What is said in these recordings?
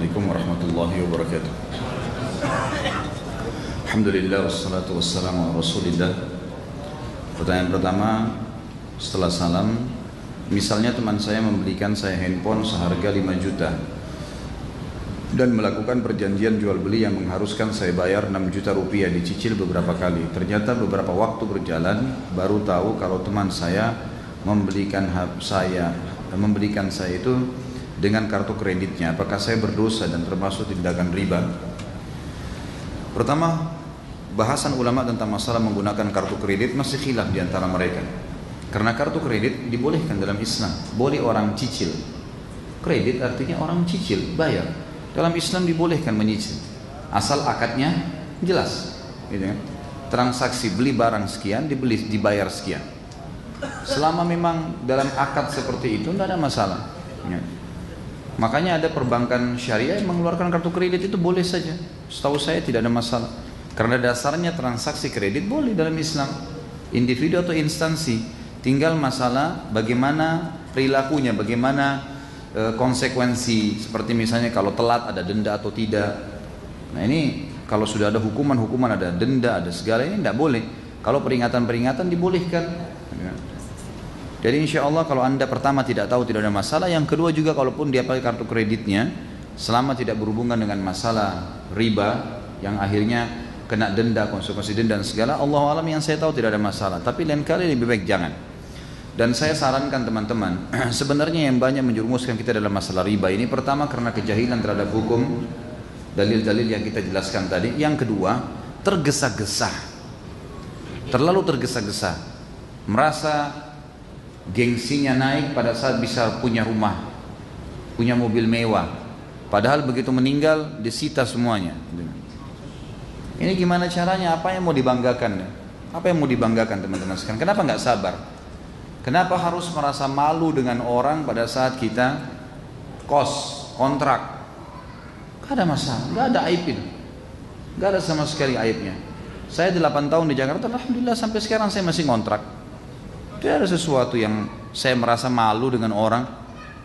Assalamualaikum warahmatullahi wabarakatuh. Alhamdulillah wassalatu wassalamu ala Rasulillah. Pertanyaan pertama setelah salam, misalnya teman saya membelikan saya handphone seharga 5 juta dan melakukan perjanjian jual beli yang mengharuskan saya bayar 6 juta rupiah, dicicil beberapa kali. Ternyata beberapa waktu berjalan baru tahu kalau teman saya membelikan saya itu dengan kartu kreditnya. Apakah saya berdosa dan termasuk tindakan riba? Pertama, bahasan ulama tentang masalah menggunakan kartu kredit masih khilaf di antara mereka. Karena kartu kredit dibolehkan dalam Islam, boleh orang cicil. Kredit artinya orang cicil, bayar. Dalam Islam dibolehkan menyicil, asal akadnya jelas, gitu kan? Transaksi beli barang sekian, dibayar sekian. Selama memang dalam akad seperti itu tidak ada masalah. Ya. Makanya ada perbankan syariah yang mengeluarkan kartu kredit itu boleh saja. Setahu saya tidak ada masalah. Karena dasarnya transaksi kredit boleh dalam Islam. Individu atau instansi. Tinggal masalah bagaimana perilakunya, bagaimana konsekuensi. Seperti misalnya kalau telat ada denda atau tidak. Nah ini kalau sudah ada hukuman ada denda, ada segala, ini tidak boleh. Kalau peringatan-peringatan dibolehkan. Jadi insya Allah kalau anda pertama tidak tahu tidak ada masalah. Yang kedua juga kalaupun dia pakai kartu kreditnya, selama tidak berhubungan dengan masalah riba yang akhirnya kena denda, konsekuensi denda dan segala, Allah alam yang saya tahu tidak ada masalah. Tapi lain kali lebih baik jangan. Dan saya sarankan teman-teman, sebenarnya yang banyak menjerumuskan kita dalam masalah riba ini, pertama karena kejahilan terhadap hukum, dalil-dalil yang kita jelaskan tadi. Yang kedua, tergesa-gesa, terlalu tergesa-gesa, merasa gengsinya naik pada saat bisa punya rumah, punya mobil mewah, padahal begitu meninggal disita semuanya. Ini gimana caranya? Apa yang mau dibanggakan? Apa yang mau dibanggakan teman-teman sekarang? Kenapa nggak sabar? Kenapa harus merasa malu dengan orang pada saat kita kontrak? Gak ada masalah, gak ada aib itu, gak ada sama sekali aibnya. Saya 8 tahun di Jakarta, alhamdulillah sampai sekarang saya masih kontrak. Tidak ada sesuatu yang saya merasa malu dengan orang.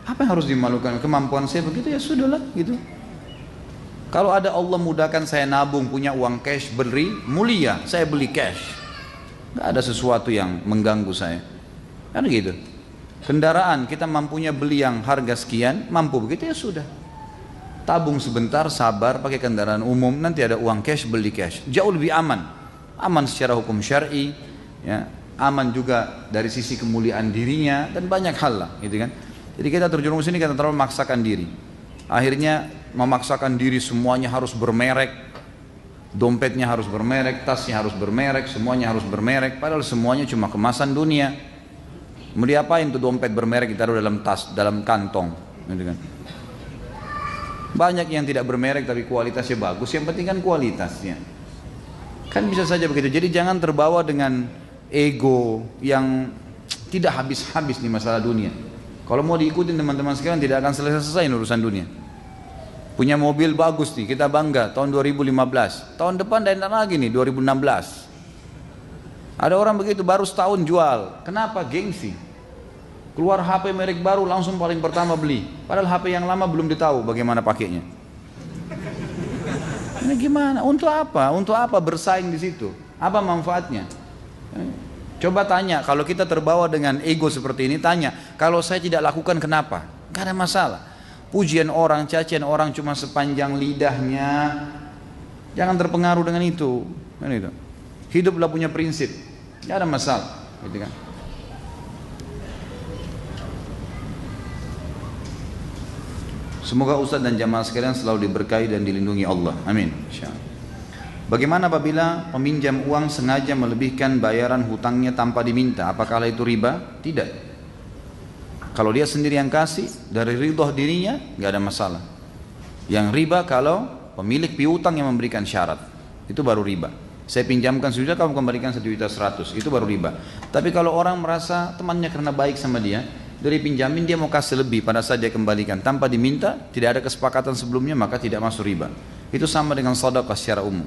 Apa yang harus dimalukan? Kemampuan saya begitu, ya sudahlah gitu. Kalau ada Allah mudahkan saya nabung, punya uang cash, beli mulia, saya beli cash. Gak ada sesuatu yang mengganggu saya. Kan gitu. Kendaraan kita mampunya beli yang harga sekian, mampu begitu ya sudah. Tabung sebentar, sabar, pakai kendaraan umum, nanti ada uang cash, beli cash. Jauh lebih aman. Aman secara hukum syar'i, ya. Aman juga dari sisi kemuliaan dirinya dan banyak hal lah, gitu kan. Jadi kita terjerumus ini karena terlalu memaksakan diri. Akhirnya memaksakan diri semuanya harus bermerek, dompetnya harus bermerek, tasnya harus bermerek, semuanya harus bermerek. Padahal semuanya cuma kemasan dunia. Mau diapain tuh dompet bermerek ditaruh dalam tas, dalam kantong, gitu kan. Banyak yang tidak bermerek tapi kualitasnya bagus. Yang penting kan kualitasnya. Kan bisa saja begitu. Jadi jangan terbawa dengan ego yang tidak habis-habis di masalah dunia. Kalau mau diikutin teman-teman sekarang tidak akan selesai urusan dunia. Punya mobil bagus nih, kita bangga tahun 2015. Tahun depan dan lagi nih 2016. Ada orang begitu baru setahun jual. Kenapa? Gengsi. Keluar HP merek baru langsung paling pertama beli. Padahal HP yang lama belum ditahu bagaimana pakainya. Ini gimana? Untuk apa? Untuk apa bersaing di situ? Apa manfaatnya? Coba tanya, kalau kita terbawa dengan ego seperti ini, tanya, kalau saya tidak lakukan kenapa? Gak ada masalah. Pujian orang, cacian orang cuma sepanjang lidahnya. Jangan terpengaruh dengan itu. Hiduplah punya prinsip. Gak ada masalah, gitu kan? Semoga Ustaz dan jamaah sekalian selalu diberkahi dan dilindungi Allah. Amin. Insyaallah. Bagaimana apabila peminjam uang sengaja melebihkan bayaran hutangnya tanpa diminta? Apakah itu riba? Tidak. Kalau dia sendiri yang kasih dari ridho dirinya, nggak ada masalah. Yang riba kalau pemilik piutang yang memberikan syarat, itu baru riba. Saya pinjamkan 1 juta, kamu kembalikan 1.100.000, itu baru riba. Tapi kalau orang merasa temannya karena baik sama dia, dari pinjamin dia mau kasih lebih pada saat dia kembalikan tanpa diminta, tidak ada kesepakatan sebelumnya, maka tidak masuk riba. Itu sama dengan sedekah secara umum.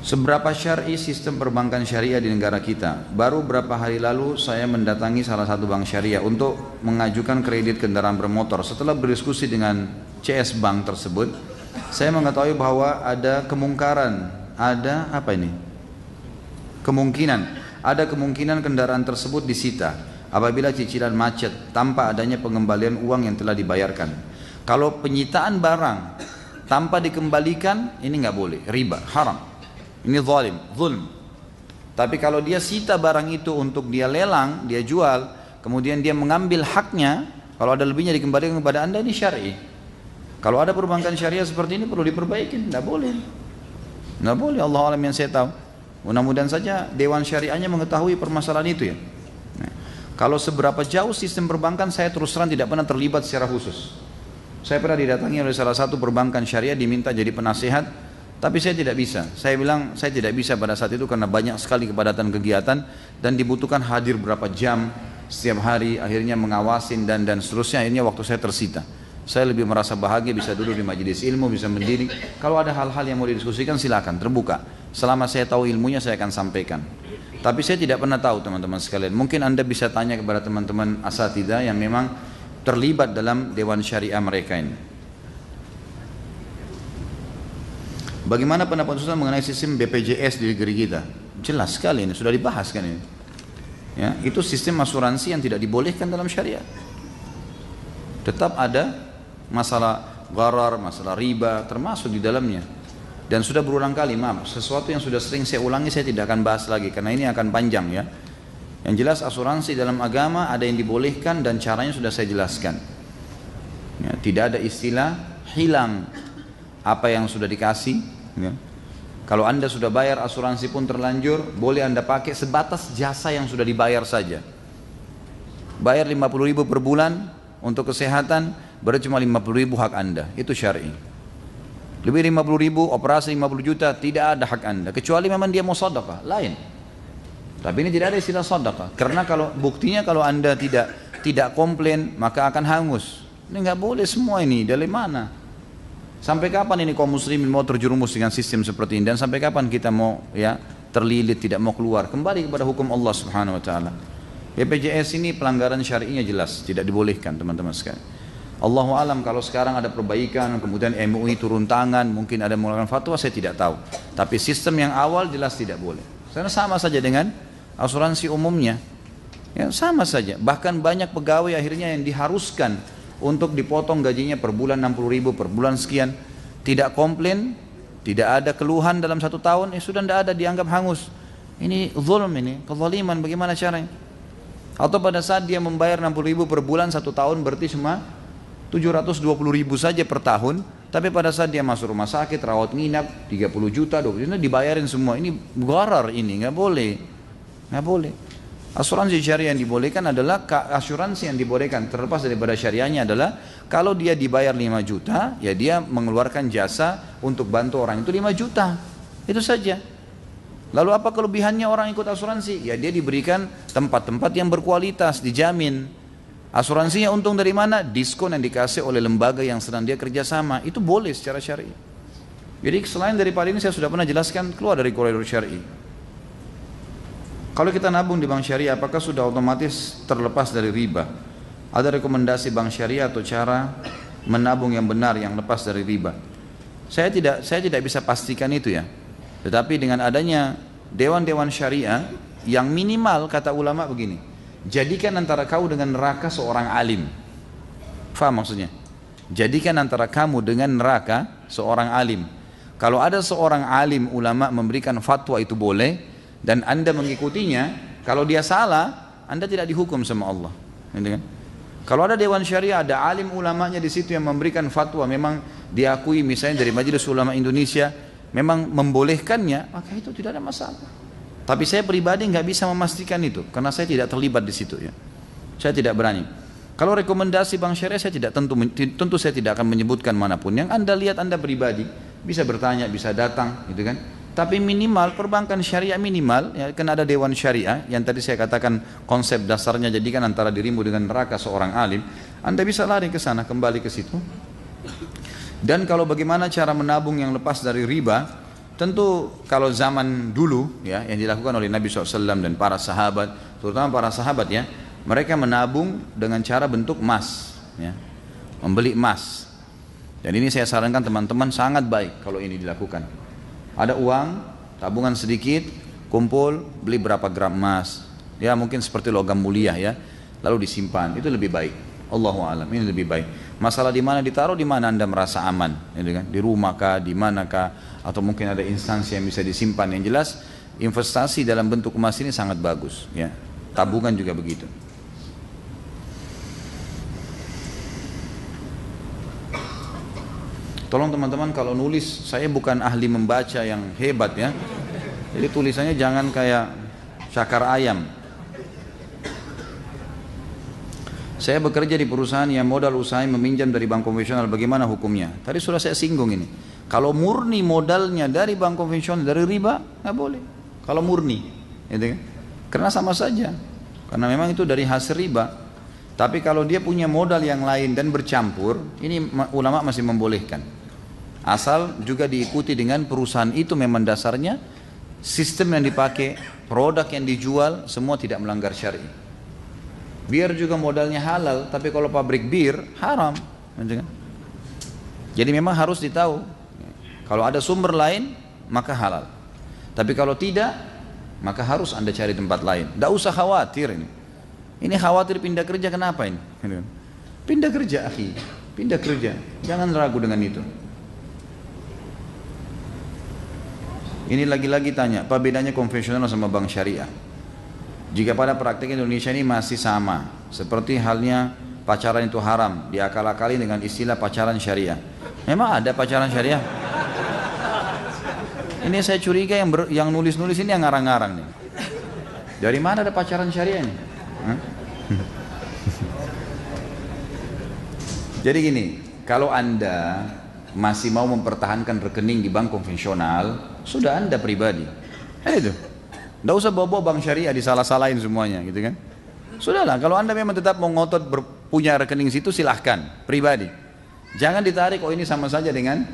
Seberapa syar'i sistem perbankan syariah di negara kita? Baru berapa hari lalu saya mendatangi salah satu bank syariah untuk mengajukan kredit kendaraan bermotor. Setelah berdiskusi dengan CS Bank tersebut, saya mengetahui bahwa ada kemungkaran, ada apa ini? Ada kemungkinan kendaraan tersebut disita apabila cicilan macet tanpa adanya pengembalian uang yang telah dibayarkan. Kalau penyitaan barang tanpa dikembalikan, ini nggak boleh, riba, haram. Ini zulm. Tapi kalau dia sita barang itu untuk dia lelang, dia jual, kemudian dia mengambil haknya, kalau ada lebihnya dikembalikan kepada Anda, ini syar'i. Kalau ada perbankan syariah seperti ini perlu diperbaiki, tidak boleh. Tidak boleh, Allah alam yang saya tahu. Mudah-mudahan saja Dewan Syariahnya mengetahui permasalahan itu ya. Nah, kalau seberapa jauh sistem perbankan, saya terus terang tidak pernah terlibat secara khusus. Saya pernah didatangi oleh salah satu perbankan syariah, diminta jadi penasehat, tapi saya tidak bisa. Saya bilang saya tidak bisa pada saat itu karena banyak sekali kepadatan kegiatan dan dibutuhkan hadir berapa jam setiap hari, akhirnya mengawasin dan seterusnya. Akhirnya waktu saya tersita. Saya lebih merasa bahagia bisa duduk di majelis ilmu, bisa mendiri. Kalau ada hal-hal yang mau didiskusikan silakan, terbuka. Selama saya tahu ilmunya saya akan sampaikan. Tapi saya tidak pernah tahu teman-teman sekalian. Mungkin Anda bisa tanya kepada teman-teman asatidzah yang memang terlibat dalam dewan syariah mereka ini. Bagaimana pendapat Ustaz mengenai sistem BPJS di negeri kita? Jelas sekali ini, sudah dibahas kan ini. Ya, itu sistem asuransi yang tidak dibolehkan dalam syariat. Tetap ada masalah gharar, masalah riba termasuk di dalamnya. Dan sudah berulang kali, maaf, sesuatu yang sudah sering saya ulangi saya tidak akan bahas lagi karena ini akan panjang ya. Yang jelas asuransi dalam agama ada yang dibolehkan dan caranya sudah saya jelaskan. Ya, tidak ada istilah hilang apa yang sudah dikasih. Ya. Kalau Anda sudah bayar asuransi pun terlanjur, boleh Anda pakai sebatas jasa yang sudah dibayar saja. Bayar 50.000 per bulan untuk kesehatan, berarti cuma 50.000 hak Anda, itu syar'i. Lebih 50.000, operasi 50 juta, tidak ada hak Anda, kecuali memang dia mau sedekah, lain. Tapi ini tidak ada istilah sedekah, karena kalau buktinya kalau Anda tidak komplain, maka akan hangus. Ini nggak boleh semua ini, dari mana? Sampai kapan ini kaum muslimin mau terjerumus dengan sistem seperti ini? Dan sampai kapan kita mau ya terlilit, tidak mau keluar? Kembali kepada hukum Allah Subhanahu Wa Taala. BPJS ini pelanggaran syar'inya jelas, tidak dibolehkan teman-teman sekalian. Allahu alam kalau sekarang ada perbaikan, kemudian MUI turun tangan, mungkin ada mengeluarkan fatwa, saya tidak tahu. Tapi sistem yang awal jelas tidak boleh. Karena sama saja dengan asuransi umumnya. Ya, sama saja. Bahkan banyak pegawai akhirnya yang diharuskan untuk dipotong gajinya per bulan 60.000 per bulan sekian. Tidak komplain, tidak ada keluhan dalam 1 tahun, sudah tidak ada, dianggap hangus. Ini zulm, ini kezaliman, bagaimana caranya? Atau pada saat dia membayar 60.000 per bulan 1 tahun berarti cuma 720.000 saja per tahun, tapi pada saat dia masuk rumah sakit, rawat nginap 30 juta, 20 juta dibayarin semua. Ini gharar, ini nggak boleh. Nggak boleh. Asuransi syariah yang dibolehkan adalah asuransi yang dibolehkan terlepas daripada syariahnya adalah kalau dia dibayar 5 juta, ya dia mengeluarkan jasa untuk bantu orang itu 5 juta. Itu saja. Lalu apa kelebihannya orang ikut asuransi? Ya dia diberikan tempat-tempat yang berkualitas, dijamin. Asuransinya untung dari mana? Diskon yang dikasih oleh lembaga yang sedang dia kerjasama. Itu boleh secara syar'i. Jadi selain daripada ini saya sudah pernah jelaskan keluar dari koridor syar'i. Kalau kita nabung di bank syariah, apakah sudah otomatis terlepas dari riba? Ada rekomendasi bank syariah atau cara menabung yang benar yang lepas dari riba? Saya tidak bisa pastikan itu ya. Tetapi dengan adanya dewan-dewan syariah yang minimal kata ulama begini, jadikan antara kau dengan neraka seorang alim. Faham maksudnya? Jadikan antara kamu dengan neraka seorang alim. Kalau ada seorang alim ulama memberikan fatwa itu boleh dan Anda mengikutinya, kalau dia salah, Anda tidak dihukum sama Allah. Gitu kan? Kalau ada dewan syariah, ada alim ulamanya di situ yang memberikan fatwa, memang diakui misalnya dari Majelis Ulama Indonesia, memang membolehkannya, maka itu tidak ada masalah. Tapi saya pribadi nggak bisa memastikan itu, karena saya tidak terlibat di situ ya. Saya tidak berani. Kalau rekomendasi bank syariah saya tidak tentu saya tidak akan menyebutkan manapun. Yang Anda lihat Anda pribadi bisa bertanya, bisa datang, gitu kan. Tapi minimal perbankan syariah minimal, ya, kan ada dewan syariah yang tadi saya katakan konsep dasarnya jadikan antara dirimu dengan neraka seorang alim. Anda bisa lari ke sana, kembali ke situ. Dan kalau bagaimana cara menabung yang lepas dari riba, tentu kalau zaman dulu ya yang dilakukan oleh Nabi SAW dan para sahabat, terutama para sahabat ya, mereka menabung dengan cara bentuk emas, ya, membeli emas. Dan ini saya sarankan teman-teman sangat baik kalau ini dilakukan. Ada uang, tabungan sedikit, kumpul, beli berapa gram emas, ya mungkin seperti logam mulia ya, lalu disimpan, itu lebih baik. Allahu a'lam, ini lebih baik. Masalah di mana ditaruh, di mana Anda merasa aman, gitu kan? Di rumah kah, di mana kah, atau mungkin ada instansi yang bisa disimpan. Yang jelas investasi dalam bentuk emas ini sangat bagus, ya. Tabungan juga begitu. Tolong teman-teman kalau nulis, saya bukan ahli membaca yang hebat ya. Jadi tulisannya jangan kayak cakar ayam. Saya bekerja di perusahaan yang modal usaha meminjam dari bank konvensional, bagaimana hukumnya? Tadi sudah saya singgung ini. Kalau murni modalnya dari bank konvensional, dari riba, nggak boleh. Kalau murni, gitu kan? Karena sama saja. Karena memang itu dari hasil riba. Tapi kalau dia punya modal yang lain dan bercampur, ini ulama masih membolehkan. Asal juga diikuti dengan perusahaan itu memang dasarnya sistem yang dipakai, produk yang dijual, semua tidak melanggar syar'i. Biar juga modalnya halal, tapi kalau pabrik bir haram. Jadi memang harus ditahu. Kalau ada sumber lain, maka halal. Tapi kalau tidak, maka harus Anda cari tempat lain. Tidak usah khawatir ini. Ini khawatir pindah kerja kenapa ini? Pindah kerja akhi, pindah kerja. Jangan ragu dengan itu. Ini lagi-lagi tanya, apa bedanya konvensional sama bank syariah? Jika pada praktik Indonesia ini masih sama, seperti halnya pacaran itu haram, diakal-akali dengan istilah pacaran syariah. Memang ada pacaran syariah? Ini saya curiga yang nulis-nulis ini yang ngarang-ngarang nih. Dari mana ada pacaran syariah ini? Jadi gini, kalau Anda masih mau mempertahankan rekening di bank konvensional, sudah Anda pribadi. Itu. Tidak usah bawa-bawa bank syariah disalah-salahin semuanya, gitu kan? Sudahlah, kalau Anda memang tetap mau ngotot punya rekening situ, silahkan, pribadi. Jangan ditarik, oh ini sama saja dengan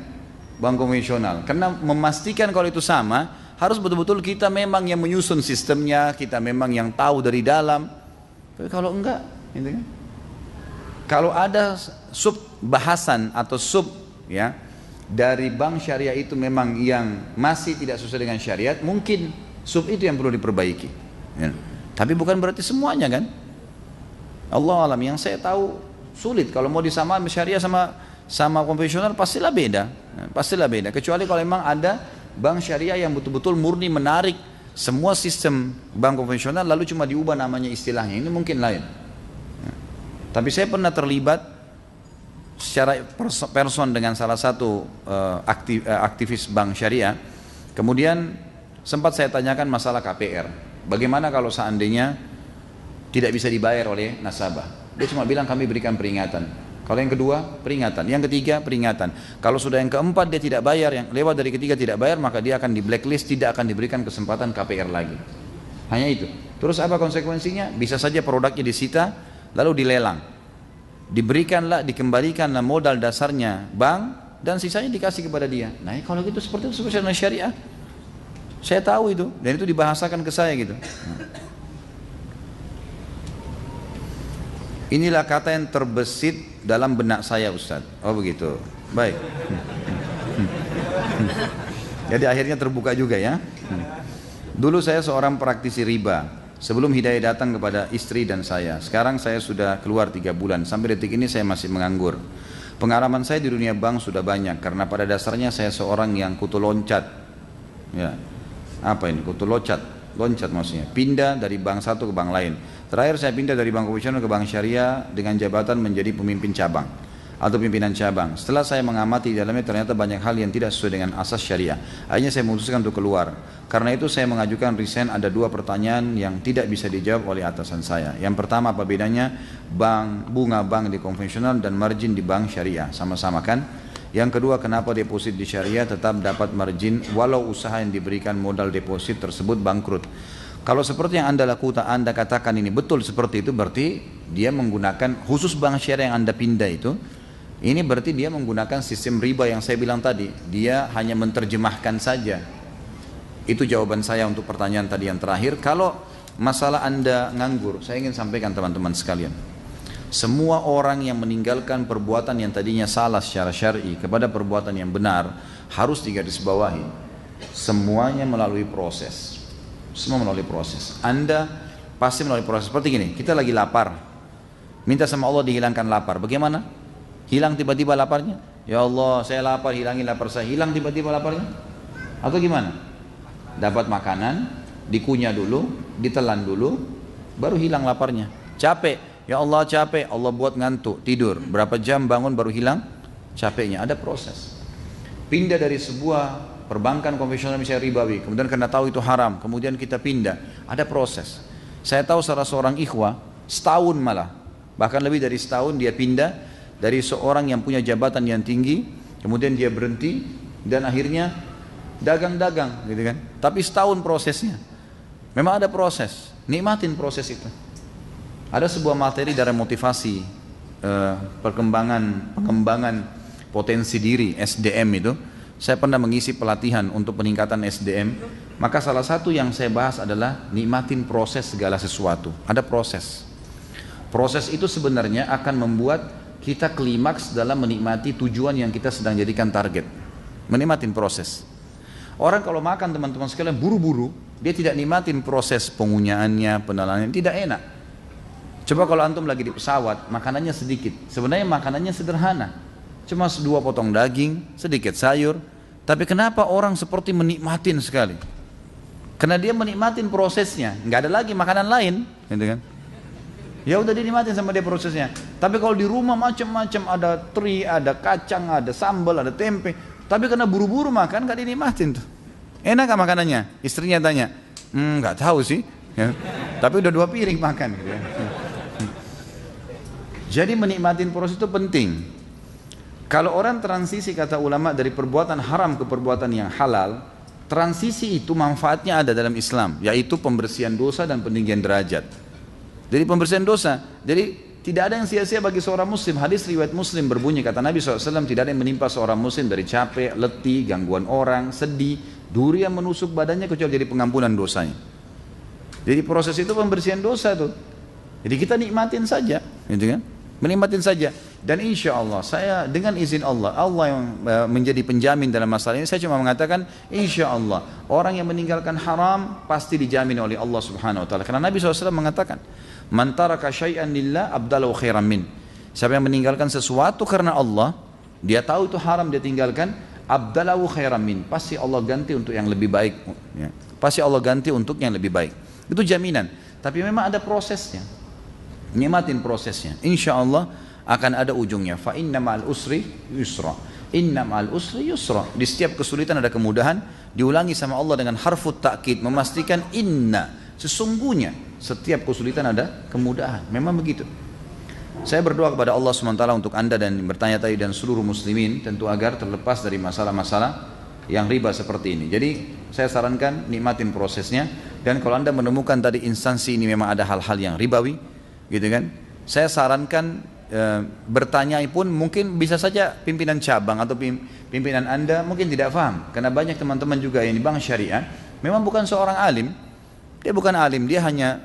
bank konvensional. Karena memastikan kalau itu sama, harus betul-betul kita memang yang menyusun sistemnya, kita memang yang tahu dari dalam. Tapi kalau enggak, gitu kan? Kalau ada sub bahasan atau sub ya dari bank syariah itu memang yang masih tidak sesuai dengan syariat, mungkin sub itu yang perlu diperbaiki ya. Tapi bukan berarti semuanya kan. Allah alam, yang saya tahu sulit kalau mau disamakan syariah sama konvensional, pastilah beda, pastilah beda. Kecuali kalau memang ada bank syariah yang betul-betul murni menarik semua sistem bank konvensional lalu cuma diubah namanya istilahnya, ini mungkin lain ya. Tapi saya pernah terlibat secara person dengan salah satu aktivis bank syariah. Kemudian sempat saya tanyakan masalah KPR. Bagaimana kalau seandainya tidak bisa dibayar oleh nasabah? Dia cuma bilang kami berikan peringatan. Kalau yang kedua peringatan, yang ketiga peringatan. Kalau sudah yang keempat dia tidak bayar, yang lewat dari ketiga tidak bayar, maka dia akan di blacklist, tidak akan diberikan kesempatan KPR lagi. Hanya itu. Terus apa konsekuensinya? Bisa saja produknya disita lalu dilelang. Diberikanlah, dikembalikanlah modal dasarnya bank dan sisanya dikasih kepada dia. Nah kalau gitu seperti itu sesuai dengan syariah. Saya tahu itu dan itu dibahasakan ke saya gitu. Inilah kata yang terbesit dalam benak saya Ustaz. Oh begitu. Baik. Jadi akhirnya terbuka juga ya. Dulu saya seorang praktisi riba. Sebelum hidayah datang kepada istri dan saya. Sekarang saya sudah keluar 3 bulan. Sampai detik ini saya masih menganggur. Pengalaman saya di dunia bank sudah banyak. Karena pada dasarnya saya seorang yang kutu loncat. Ya. Apa ini? Kutu loncat. Loncat maksudnya. Pindah dari bank satu ke bank lain. Terakhir saya pindah dari bank konvensional ke bank syariah dengan jabatan menjadi pemimpin cabang atau pimpinan cabang. Setelah saya mengamati di dalamnya ternyata banyak hal yang tidak sesuai dengan asas syariah. Akhirnya saya memutuskan untuk keluar. Karena itu saya mengajukan resign. Ada 2 pertanyaan yang tidak bisa dijawab oleh atasan saya. Yang pertama, apa bedanya bunga bank di konvensional dan margin di bank syariah? Sama-sama kan? Yang kedua, kenapa deposit di syariah tetap dapat margin walau usaha yang diberikan modal deposit tersebut bangkrut? Kalau seperti yang Anda katakan ini betul seperti itu, berarti dia menggunakan khusus bank syariah yang Anda pindah itu. Ini berarti dia menggunakan sistem riba yang saya bilang tadi. Dia hanya menerjemahkan saja. Itu jawaban saya untuk pertanyaan tadi yang terakhir. Kalau masalah Anda nganggur, saya ingin sampaikan teman-teman sekalian. Semua orang yang meninggalkan perbuatan yang tadinya salah secara syar'i kepada perbuatan yang benar harus digarisbawahi. Semuanya melalui proses. Semua melalui proses. Anda pasti melalui proses. Seperti gini, kita lagi lapar. Minta sama Allah dihilangkan lapar. Bagaimana? Hilang tiba-tiba laparnya? Ya Allah, saya lapar, hilangin lapar saya. Hilang tiba-tiba laparnya? Atau gimana? Dapat makanan, dikunyah dulu, ditelan dulu, baru hilang laparnya. Capek, ya Allah capek, Allah buat ngantuk, tidur. Berapa jam bangun baru hilang capeknya. Ada proses. Pindah dari sebuah perbankan konvensional misalnya ribawi, kemudian karena tahu itu haram, kemudian kita pindah. Ada proses. Saya tahu salah seorang ikhwah, setahun malah, bahkan lebih dari setahun dia pindah dari seorang yang punya jabatan yang tinggi, kemudian dia berhenti dan akhirnya dagang-dagang gitu kan. Tapi setahun prosesnya. Memang ada proses. Nikmatin proses itu. Ada sebuah materi dari motivasi pengembangan potensi diri SDM itu. Saya pernah mengisi pelatihan untuk peningkatan SDM. Maka salah satu yang saya bahas adalah nikmatin proses segala sesuatu. Ada proses. Proses itu sebenarnya akan membuat kita klimaks dalam menikmati tujuan yang kita sedang jadikan target. Menikmatin proses. Orang kalau makan teman-teman sekalian buru-buru, dia tidak nikmatin proses pengunyaannya, penelannya, tidak enak. Coba kalau antum lagi di pesawat, makanannya sedikit. Sebenarnya makanannya sederhana. Cuma 2 potong daging, sedikit sayur. Tapi kenapa orang seperti menikmatin sekali? Karena dia menikmatin prosesnya. Nggak ada lagi makanan lain, gitu kan? Ya udah dinikmatin sama dia prosesnya. Tapi kalau di rumah macam-macam, ada teri, ada kacang, ada sambal, ada tempe. Tapi karena buru-buru makan gak dinikmatin tuh. Enak gak makanannya? Istrinya tanya, nggak tahu sih. Ya. Tapi udah 2 piring makan. Gitu ya. Jadi menikmatin proses itu penting. Kalau orang transisi kata ulama dari perbuatan haram ke perbuatan yang halal, transisi itu manfaatnya ada dalam Islam, yaitu pembersihan dosa dan peninggian derajat. Jadi pembersihan dosa. Jadi tidak ada yang sia-sia bagi seorang muslim. Hadis riwayat Muslim berbunyi, kata Nabi SAW, tidak ada yang menimpa seorang muslim dari capek, letih, gangguan orang, sedih, duri yang menusuk badannya kecuali jadi pengampunan dosanya. Jadi proses itu pembersihan dosa tuh. Jadi kita nikmatin saja, gitu kan? Menikmatin saja. Dan insya Allah saya dengan izin Allah, Allah yang menjadi penjamin dalam masalah ini. Saya cuma mengatakan insya Allah orang yang meninggalkan haram pasti dijamin oleh Allah Subhanahu Wa Taala. Karena Nabi SAW mengatakan, man taraka syai'an lillah abdalahu khairan min. Siapa yang meninggalkan sesuatu karena Allah, dia tahu itu haram dia tinggalkan, abdalahu khairan min. Pasti Allah ganti untuk yang lebih baik. Ya. Pasti Allah ganti untuk yang lebih baik. Itu jaminan. Tapi memang ada prosesnya. Nikmatin prosesnya. Insya Allah akan ada ujungnya. Fa inna ma'al usri yusra. Inna ma'al usri yusra. Di setiap kesulitan ada kemudahan. Diulangi sama Allah dengan harfut ta'kid, memastikan inna. Sesungguhnya setiap kesulitan ada kemudahan. Memang begitu. Saya berdoa kepada Allah SWT untuk anda dan bertanya tadi dan seluruh muslimin tentu agar terlepas dari masalah-masalah yang riba seperti ini. Jadi saya sarankan nikmatin prosesnya. Dan kalau anda menemukan tadi instansi ini memang ada hal-hal yang ribawi, gitu kan? Saya sarankan bertanya pun mungkin bisa saja pimpinan cabang atau pimpinan anda mungkin tidak paham. Karena banyak teman-teman juga yang di bank syariah memang bukan seorang alim. Dia bukan alim, dia hanya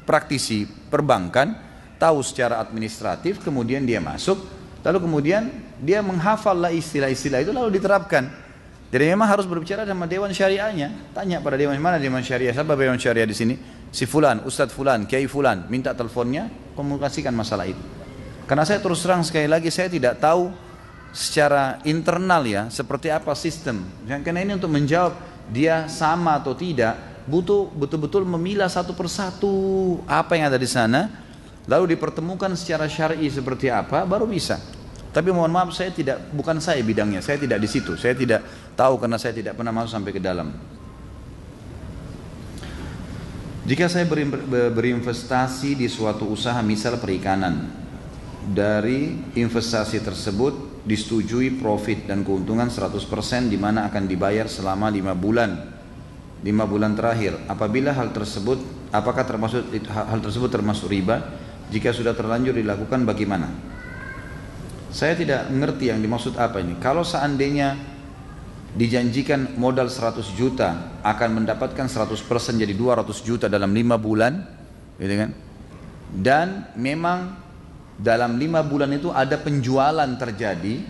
praktisi perbankan, tahu secara administratif, kemudian dia masuk, lalu kemudian dia menghafal lah istilah-istilah itu lalu diterapkan. Jadi memang harus berbicara sama dewan syariahnya. Tanya pada dewan, mana dewan syariah? Siapa dewan syariah di sini? Si fulan, Ustadz fulan, Kiai fulan, minta teleponnya, komunikasikan masalah itu. Karena saya terus terang sekali lagi saya tidak tahu secara internal ya seperti apa sistem. Karena ini untuk menjawab dia sama atau tidak butuh betul-betul memilah satu persatu apa yang ada di sana, lalu dipertemukan secara syar'i seperti apa baru bisa. Tapi mohon maaf bukan saya bidangnya, saya tidak di situ, saya tidak tahu karena saya tidak pernah masuk sampai ke dalam. Jika saya berinvestasi di suatu usaha misal perikanan, dari investasi tersebut disetujui profit dan keuntungan 100% di mana akan dibayar selama 5 bulan terakhir. Apabila hal tersebut termasuk riba? Jika sudah terlanjur dilakukan bagaimana? Saya tidak mengerti yang dimaksud apa ini. Kalau seandainya dijanjikan modal 100 juta akan mendapatkan 100% jadi 200 juta dalam 5 bulan, gitu kan? Dan memang dalam 5 bulan itu ada penjualan terjadi,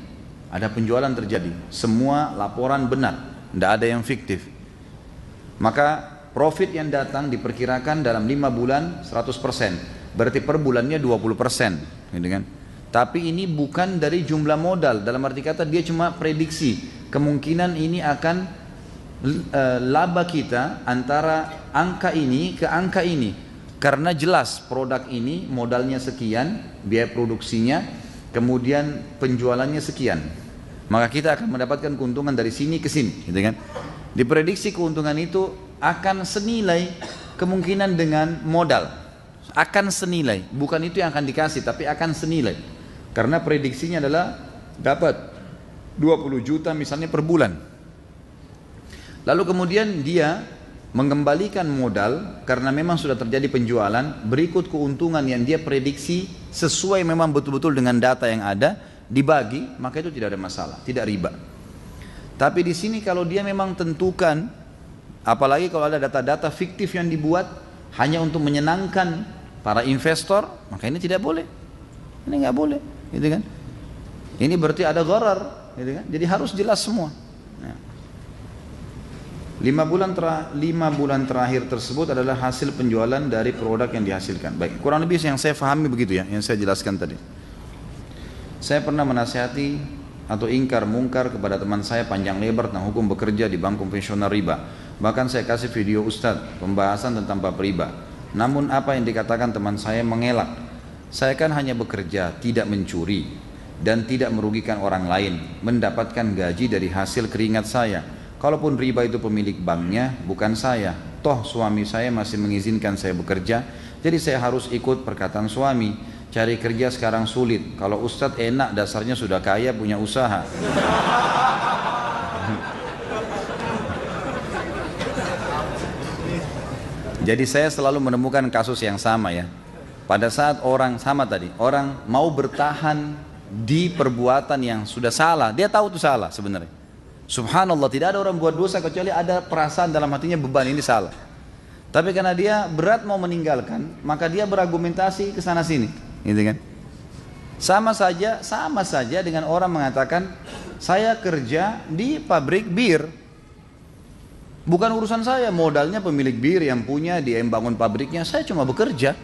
semua laporan benar, tidak ada yang fiktif. Maka profit yang datang diperkirakan dalam 5 bulan 100%, berarti per bulannya 20%, gitu kan? Tapi ini bukan dari jumlah modal, dalam arti kata dia cuma prediksi kemungkinan ini akan laba kita antara angka ini ke angka ini, karena jelas produk ini modalnya sekian, biaya produksinya, kemudian penjualannya sekian, maka kita akan mendapatkan keuntungan dari sini ke sini, gitu kan? Diprediksi keuntungan itu akan senilai kemungkinan dengan modal, akan senilai, bukan itu yang akan dikasih, tapi akan senilai, karena prediksinya adalah dapat 20 juta misalnya per bulan. Lalu kemudian dia mengembalikan modal karena memang sudah terjadi penjualan, berikut keuntungan yang dia prediksi sesuai memang betul-betul dengan data yang ada, dibagi, maka itu tidak ada masalah, tidak riba. Tapi di sini kalau dia memang tentukan, apalagi kalau ada data-data fiktif yang dibuat hanya untuk menyenangkan para investor, maka ini tidak boleh. Ini nggak boleh, gitu kan? Ini berarti ada gharar, gitu kan? Jadi harus jelas semua. Nah. 5 bulan terakhir tersebut adalah hasil penjualan dari produk yang dihasilkan. Baik, kurang lebih yang saya pahami begitu ya, yang saya jelaskan tadi. Saya pernah menasihati atau ingkar mungkar kepada teman saya panjang lebar tentang hukum bekerja di bank konvensional riba. Bahkan saya kasih video Ustadz pembahasan tentang bab riba. Namun apa yang dikatakan teman saya mengelak. Saya kan hanya bekerja, tidak mencuri dan tidak merugikan orang lain, mendapatkan gaji dari hasil keringat saya. Kalaupun riba itu pemilik banknya, bukan saya. Toh suami saya masih mengizinkan saya bekerja, jadi saya harus ikut perkataan suami. Cari kerja sekarang sulit. Kalau Ustadz enak, dasarnya sudah kaya, punya usaha. Jadi saya selalu menemukan kasus yang sama ya. Pada saat orang sama tadi, orang mau bertahan di perbuatan yang sudah salah, dia tahu itu salah sebenarnya. Subhanallah, tidak ada orang buat dosa kecuali ada perasaan dalam hatinya beban ini salah. Tapi karena dia berat mau meninggalkan, maka dia berargumentasi ke sana sini, gitu kan? Sama saja dengan orang mengatakan saya kerja di pabrik bir. Bukan urusan saya, modalnya pemilik bir yang punya, dia yang bangun pabriknya, saya cuma bekerja.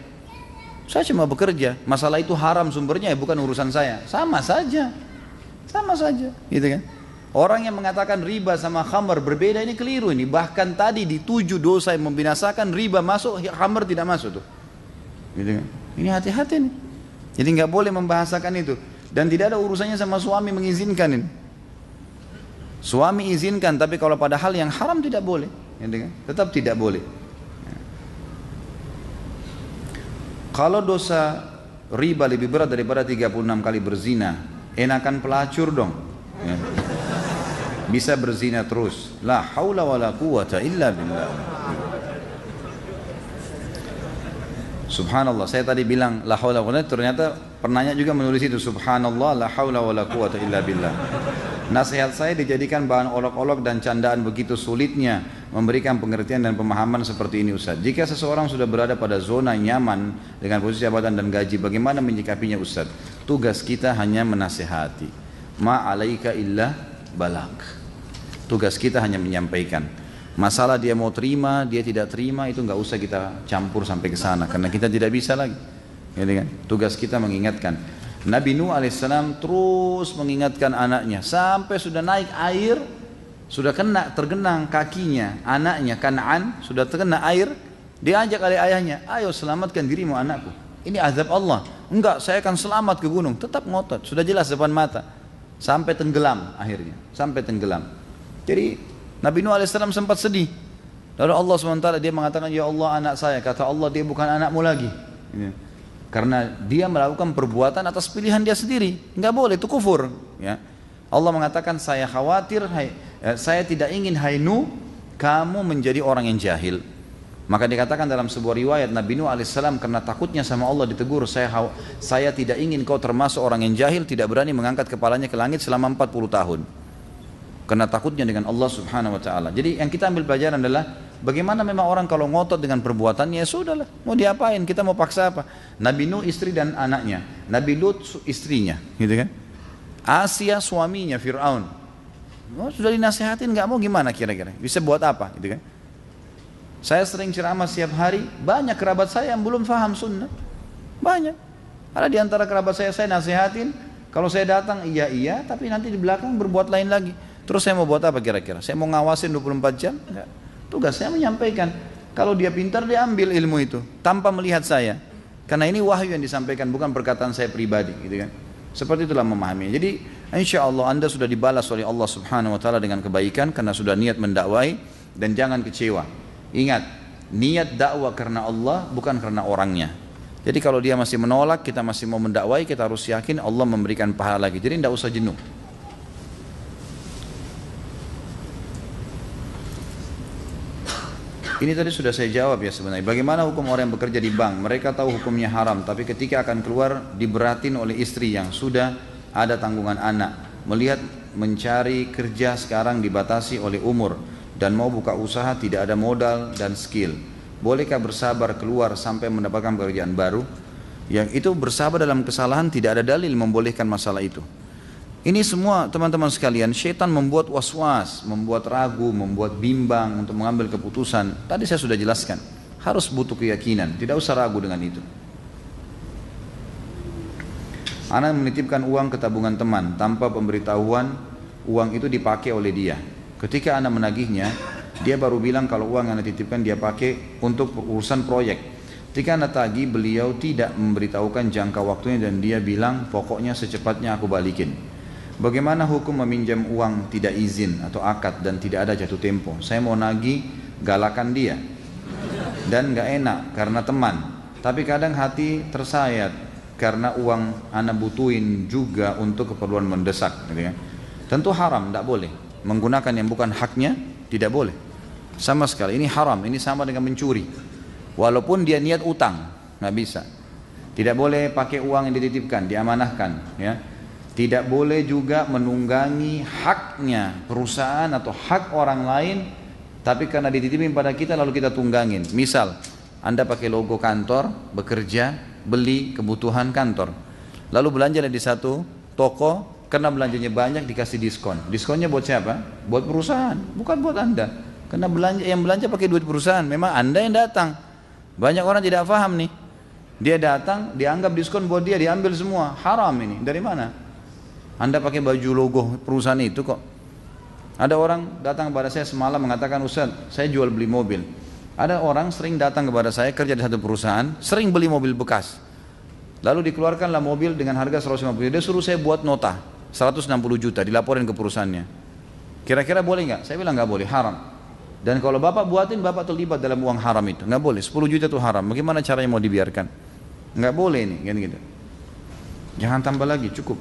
Masalah itu haram sumbernya ya bukan urusan saya. Sama saja, gitu kan? Orang yang mengatakan riba sama khamar berbeda ini keliru ini. Bahkan tadi di 7 dosa yang membinasakan, riba masuk, khamar tidak masuk tuh. Gitu kan? Ini hati-hati nih. Jadi nggak boleh membahasakan itu. Dan tidak ada urusannya sama suami mengizinkan ini. Suami izinkan, tapi kalau pada hal yang haram tidak boleh. Gitu kan? Tetap tidak boleh. Kalau dosa riba lebih berat daripada 36 kali berzina, enakan pelacur dong. Ya. Bisa berzina terus. La haula wala quwata illa billah. Subhanallah, saya tadi bilang la haula wala, ternyata penanya juga menulis itu, subhanallah la haula wala quwata illa billah. Nasihat saya dijadikan bahan olok-olok dan candaan begitu sulitnya memberikan pengertian dan pemahaman seperti ini Ustaz. Jika seseorang sudah berada pada zona nyaman dengan posisi jabatan dan gaji, bagaimana menyikapinya Ustaz? Tugas kita hanya menasihati. Ma alaika illa balag. Tugas kita hanya menyampaikan. Masalah dia mau terima, dia tidak terima, itu nggak usah kita campur sampai ke sana, karena kita tidak bisa lagi. Gitu kan? Tugas kita mengingatkan. Nabi Nuh alaihissalam terus mengingatkan anaknya sampai sudah naik air, sudah tergenang kakinya, anaknya Kan'an sudah terkena air, diajak oleh ayahnya, ayo selamatkan dirimu anakku. Ini azab Allah. Enggak, saya akan selamat ke gunung. Tetap ngotot, sudah jelas depan mata. Sampai tenggelam akhirnya, sampai tenggelam. Jadi Nabi Nuh alaihissalam sempat sedih. Lalu Allah SWT dia mengatakan, ya Allah anak saya. Kata Allah, dia bukan anakmu lagi. Ya. Karena dia melakukan perbuatan atas pilihan dia sendiri. Enggak boleh, itu kufur. Ya. Allah mengatakan, saya khawatir, saya tidak ingin hai Nuh, kamu menjadi orang yang jahil. Maka dikatakan dalam sebuah riwayat, Nabi Nuh alaihissalam karena takutnya sama Allah ditegur, saya tidak ingin kau termasuk orang yang jahil, tidak berani mengangkat kepalanya ke langit selama 40 tahun. karena takutnya dengan Allah Subhanahu wa taala. Jadi yang kita ambil pelajaran adalah bagaimana memang orang kalau ngotot dengan perbuatannya, ya sudahlah, mau diapain, kita mau paksa apa. Nabi Nuh istri dan anaknya, Nabi Lut istrinya, gitu kan. Asia suaminya Fir'aun, sudah dinasehatin nggak mau, gimana kira-kira bisa buat apa, gitu kan. Saya sering ceramah setiap hari, banyak kerabat saya yang belum paham sunnah, banyak. Ada di antara kerabat saya nasihatin, kalau saya datang iya, tapi nanti di belakang berbuat lain lagi. Terus saya mau buat apa kira-kira? Saya mau ngawasin 24 jam? Enggak. Tugasnya menyampaikan. Kalau dia pintar, dia ambil ilmu itu tanpa melihat saya. Karena ini wahyu yang disampaikan, bukan perkataan saya pribadi, gitu kan. Seperti itulah memahaminya. Jadi insya Allah Anda sudah dibalas oleh Allah Subhanahu wa taala dengan kebaikan karena sudah niat mendakwai, dan jangan kecewa. Ingat, niat dakwah karena Allah bukan karena orangnya. Jadi kalau dia masih menolak, kita masih mau mendakwai, kita harus yakin Allah memberikan pahala lagi. Jadi tidak usah jenuh. Ini tadi sudah saya jawab ya sebenarnya. Bagaimana hukum orang yang bekerja di bank? Mereka tahu hukumnya haram, tapi ketika akan keluar diberatin oleh istri yang sudah ada tanggungan anak. Melihat mencari kerja sekarang dibatasi oleh umur dan mau buka usaha tidak ada modal dan skill. Bolehkah bersabar keluar sampai mendapatkan pekerjaan baru? Yang itu bersabar dalam kesalahan tidak ada dalil membolehkan masalah itu. Ini semua teman-teman sekalian, syaitan membuat was-was, membuat ragu, membuat bimbang untuk mengambil keputusan. Tadi saya sudah jelaskan, harus butuh keyakinan, tidak usah ragu dengan itu. Ana menitipkan uang ke tabungan teman, tanpa pemberitahuan uang itu dipakai oleh dia. Ketika Ana menagihnya, dia baru bilang kalau uang yang Ana titipkan dia pakai untuk urusan proyek. Ketika Ana tagih, beliau tidak memberitahukan jangka waktunya dan dia bilang pokoknya secepatnya aku balikin. Bagaimana hukum meminjam uang tidak izin atau akad dan tidak ada jatuh tempo? Saya mau nagih, galakan dia dan gak enak karena teman, tapi kadang hati tersayat karena uang Ana butuhin juga untuk keperluan mendesak, gitu kan? Tentu haram, tidak boleh menggunakan yang bukan haknya, tidak boleh sama sekali. Ini haram, ini sama dengan mencuri. Walaupun dia niat utang, nggak bisa. Tidak boleh pakai uang yang dititipkan, diamanahkan, ya. Tidak boleh juga menunggangi haknya perusahaan atau hak orang lain, tapi karena dititipin pada kita lalu kita tunggangin. Misal, Anda pakai logo kantor, bekerja, beli kebutuhan kantor, lalu belanja di satu toko, karena belanjanya banyak dikasih diskon. Diskonnya buat siapa? Buat perusahaan, bukan buat Anda. Karena yang belanja pakai duit perusahaan, memang Anda yang datang. Banyak orang tidak paham nih. Dia datang, dianggap diskon buat dia, diambil semua. Haram ini. Dari mana? Anda pakai baju logo perusahaan itu kok. Ada orang datang kepada saya semalam mengatakan, Ustaz, saya jual beli mobil. Ada orang sering datang kepada saya, kerja di satu perusahaan, sering beli mobil bekas. Lalu dikeluarkanlah mobil dengan harga 150 juta. Dia suruh saya buat nota 160 juta, dilaporin ke perusahaannya. Kira-kira boleh nggak? Saya bilang nggak boleh, haram. Dan kalau bapak buatin, bapak terlibat dalam uang haram itu. Nggak boleh, 10 juta itu haram. Bagaimana caranya mau dibiarkan? Nggak boleh ini, gitu. Jangan tambah lagi, cukup.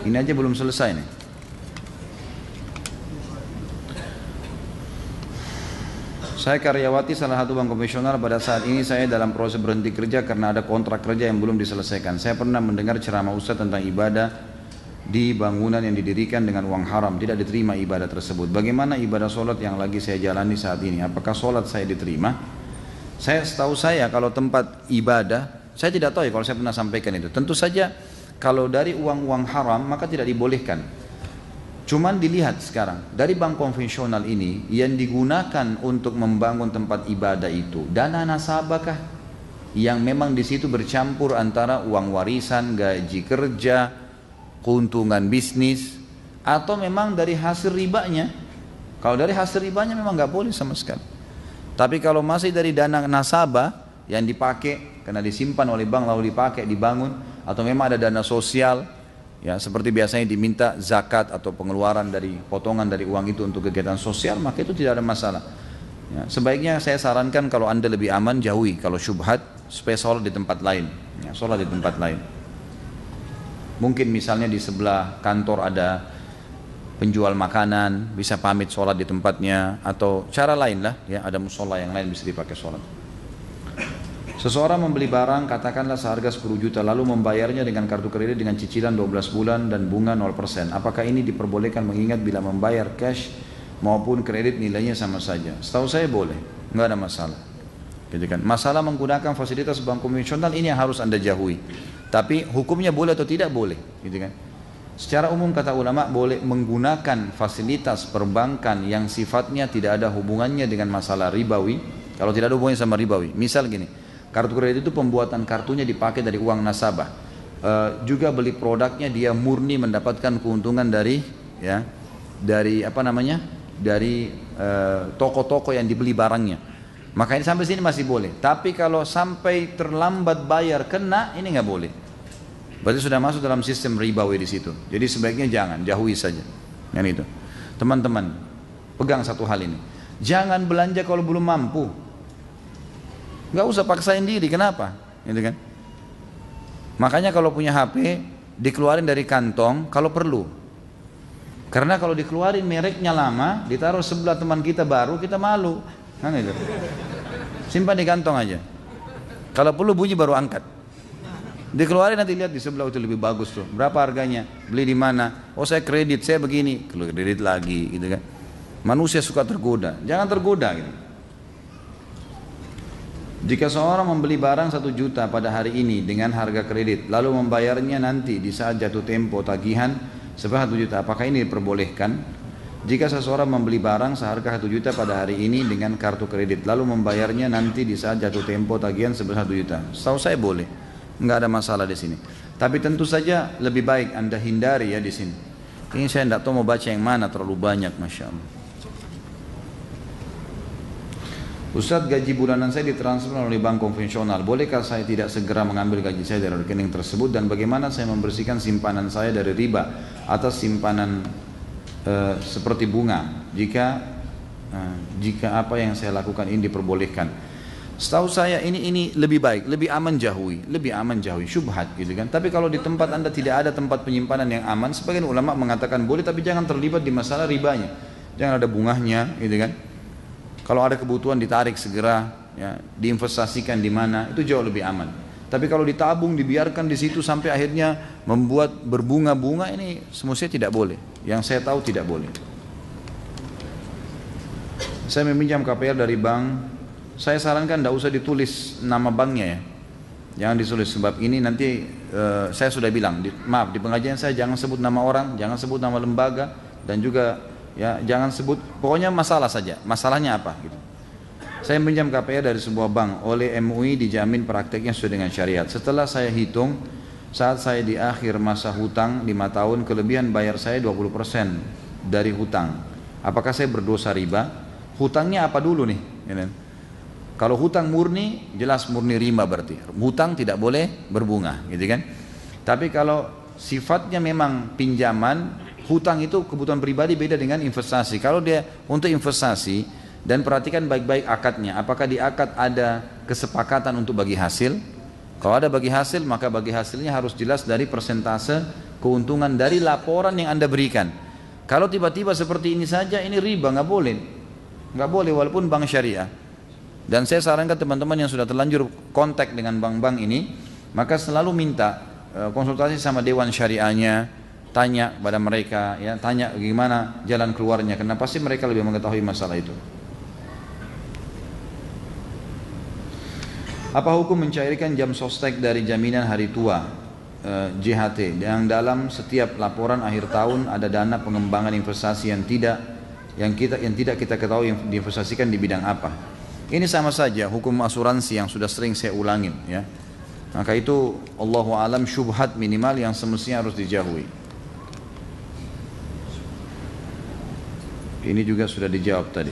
Ini aja belum selesai nih. Saya karyawati salah satu bank konvensional. Pada saat ini saya dalam proses berhenti kerja karena ada kontrak kerja yang belum diselesaikan. Saya pernah mendengar ceramah Ustaz tentang ibadah di bangunan yang didirikan dengan uang haram. Tidak diterima ibadah tersebut. Bagaimana ibadah solat yang lagi saya jalani saat ini? Apakah solat saya diterima? Setahu saya kalau tempat ibadah, saya tidak tahu ya kalau saya pernah sampaikan itu. Tentu saja kalau dari uang-uang haram maka tidak dibolehkan. Cuman dilihat sekarang, dari bank konvensional ini yang digunakan untuk membangun tempat ibadah itu dana nasabahkah yang memang di situ bercampur antara uang warisan, gaji kerja, keuntungan bisnis, atau memang dari hasil ribanya? Kalau dari hasil ribanya memang nggak boleh sama sekali. Tapi kalau masih dari dana nasabah yang dipakai karena disimpan oleh bank lalu dipakai dibangun, atau memang ada dana sosial, ya seperti biasanya diminta zakat atau pengeluaran dari potongan dari uang itu untuk kegiatan sosial, maka itu tidak ada masalah. Ya, sebaiknya saya sarankan kalau Anda lebih aman jauhi kalau syubhat, supaya sholat di tempat lain. Ya, sholat di tempat lain. Mungkin misalnya di sebelah kantor ada penjual makanan, bisa pamit sholat di tempatnya, atau cara lain lah, ya ada musola yang lain bisa dipakai sholat. Seseorang membeli barang katakanlah seharga 10 juta lalu membayarnya dengan kartu kredit dengan cicilan 12 bulan dan bunga 0%. Apakah ini diperbolehkan mengingat bila membayar cash maupun kredit nilainya sama saja? Setahu saya boleh, nggak ada masalah. Gitu kan? Masalah menggunakan fasilitas bank konvensional ini yang harus Anda jauhi. Tapi hukumnya boleh atau tidak boleh, gitu kan? Secara umum kata ulama boleh menggunakan fasilitas perbankan yang sifatnya tidak ada hubungannya dengan masalah ribawi. Kalau tidak ada hubungannya sama ribawi, misal gini, kartu kredit itu pembuatan kartunya dipakai dari uang nasabah. Juga beli produknya dia murni mendapatkan keuntungan dari toko-toko yang dibeli barangnya. Makanya sampai sini masih boleh. Tapi kalau sampai terlambat bayar kena, ini nggak boleh. Berarti sudah masuk dalam sistem ribawi di situ. Jadi sebaiknya jangan, jauhi saja. Yang itu. Teman-teman, pegang satu hal ini. Jangan belanja kalau belum mampu. Nggak usah paksain diri, kenapa? Gitu kan? Makanya kalau punya HP, dikeluarin dari kantong kalau perlu. Karena kalau dikeluarin mereknya lama, ditaruh sebelah teman kita baru, kita malu. Kan itu. Simpan di kantong aja. Kalau perlu bunyi baru angkat. Dikeluarin nanti lihat di sebelah itu lebih bagus tuh. Berapa harganya? Beli di mana? Oh saya kredit, saya begini. Kredit lagi, gitu kan? Manusia suka tergoda. Jangan tergoda, gitu. Jika seorang membeli barang 1 juta pada hari ini dengan harga kredit, lalu membayarnya nanti di saat jatuh tempo tagihan sebesar 1 juta, apakah ini diperbolehkan? Jika seseorang membeli barang seharga 1 juta pada hari ini dengan kartu kredit, lalu membayarnya nanti di saat jatuh tempo tagihan sebesar 1 juta, setahu saya boleh, nggak ada masalah di sini. Tapi tentu saja lebih baik Anda hindari ya di sini. Ini saya tidak tahu mau baca yang mana, terlalu banyak, masya Allah. Ustadz, gaji bulanan saya ditransfer oleh bank konvensional. Bolehkah saya tidak segera mengambil gaji saya dari rekening tersebut? Dan bagaimana saya membersihkan simpanan saya dari riba atas simpanan seperti bunga? Jika apa yang saya lakukan ini diperbolehkan? Setahu saya ini lebih baik, lebih aman jauhi, syubhat gitu kan. Tapi kalau di tempat Anda tidak ada tempat penyimpanan yang aman, sebagian ulama mengatakan boleh, tapi jangan terlibat di masalah ribanya. Jangan ada bunganya, gitu kan. Kalau ada kebutuhan ditarik segera, ya, diinvestasikan di mana, itu jauh lebih aman. Tapi kalau ditabung, dibiarkan di situ sampai akhirnya membuat berbunga-bunga, ini semestinya tidak boleh. Yang saya tahu tidak boleh. Saya meminjam KPR dari bank, saya sarankan tidak usah ditulis nama banknya ya. Jangan ditulis, sebab ini nanti saya sudah bilang, di pengajian saya jangan sebut nama orang, jangan sebut nama lembaga, dan juga ya jangan sebut, pokoknya masalah saja, masalahnya apa gitu. Saya pinjam KPR dari sebuah bank oleh MUI, dijamin prakteknya sesuai dengan syariat. Setelah saya hitung, saat saya di akhir masa hutang 5 tahun, kelebihan bayar saya 20% dari hutang. Apakah saya berdosa riba? Hutangnya apa dulu nih? Kalau hutang murni, jelas murni riba berarti. Hutang tidak boleh berbunga, gitu kan? Tapi kalau sifatnya memang pinjaman, hutang itu kebutuhan pribadi, beda dengan investasi. Kalau dia untuk investasi, dan perhatikan baik-baik akadnya, apakah di akad ada kesepakatan untuk bagi hasil? Kalau ada bagi hasil, maka bagi hasilnya harus jelas dari persentase keuntungan dari laporan yang Anda berikan. Kalau tiba-tiba seperti ini saja, ini riba, nggak boleh walaupun bank syariah. Dan saya sarankan teman-teman yang sudah terlanjur kontak dengan bank-bank ini, maka selalu minta konsultasi sama dewan syariahnya, tanya pada mereka, ya, tanya gimana jalan keluarnya, karena pasti mereka lebih mengetahui masalah itu. Apa hukum mencairkan jam sostek dari jaminan hari tua JHT yang dalam setiap laporan akhir tahun ada dana pengembangan investasi yang tidak kita ketahui yang diinvestasikan di bidang apa? Ini sama saja hukum asuransi yang sudah sering saya ulangin, ya. Maka itu Allahu alam syubhat minimal yang semestinya harus dijauhi. Ini juga sudah dijawab tadi.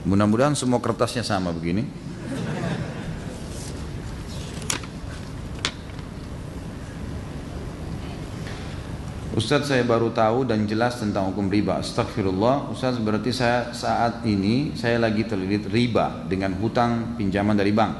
Mudah-mudahan semua kertasnya sama begini. Ustaz, saya baru tahu dan jelas tentang hukum riba. Astagfirullah. Ustaz, berarti saat ini saya lagi terlilit riba dengan hutang pinjaman dari bank.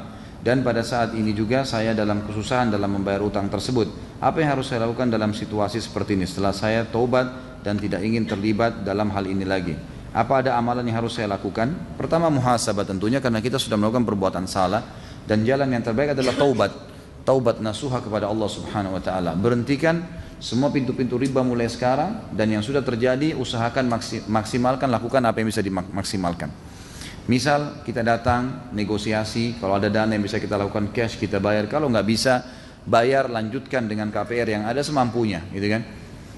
Dan pada saat ini juga saya dalam kesusahan dalam membayar hutang tersebut. Apa yang harus saya lakukan dalam situasi seperti ini setelah saya taubat dan tidak ingin terlibat dalam hal ini lagi? Apa ada amalan yang harus saya lakukan? Pertama, muhasabah tentunya, karena kita sudah melakukan perbuatan salah Dan jalan yang terbaik adalah taubat. Taubat nasuha kepada Allah Subhanahu wa taala. Berhentikan semua pintu-pintu riba mulai sekarang, dan yang sudah terjadi usahakan maksimalkan, lakukan apa yang bisa dimaksimalkan. Misal kita datang negosiasi, kalau ada dana yang bisa kita lakukan cash kita bayar, kalau nggak bisa bayar lanjutkan dengan KPR yang ada semampunya, gitu kan.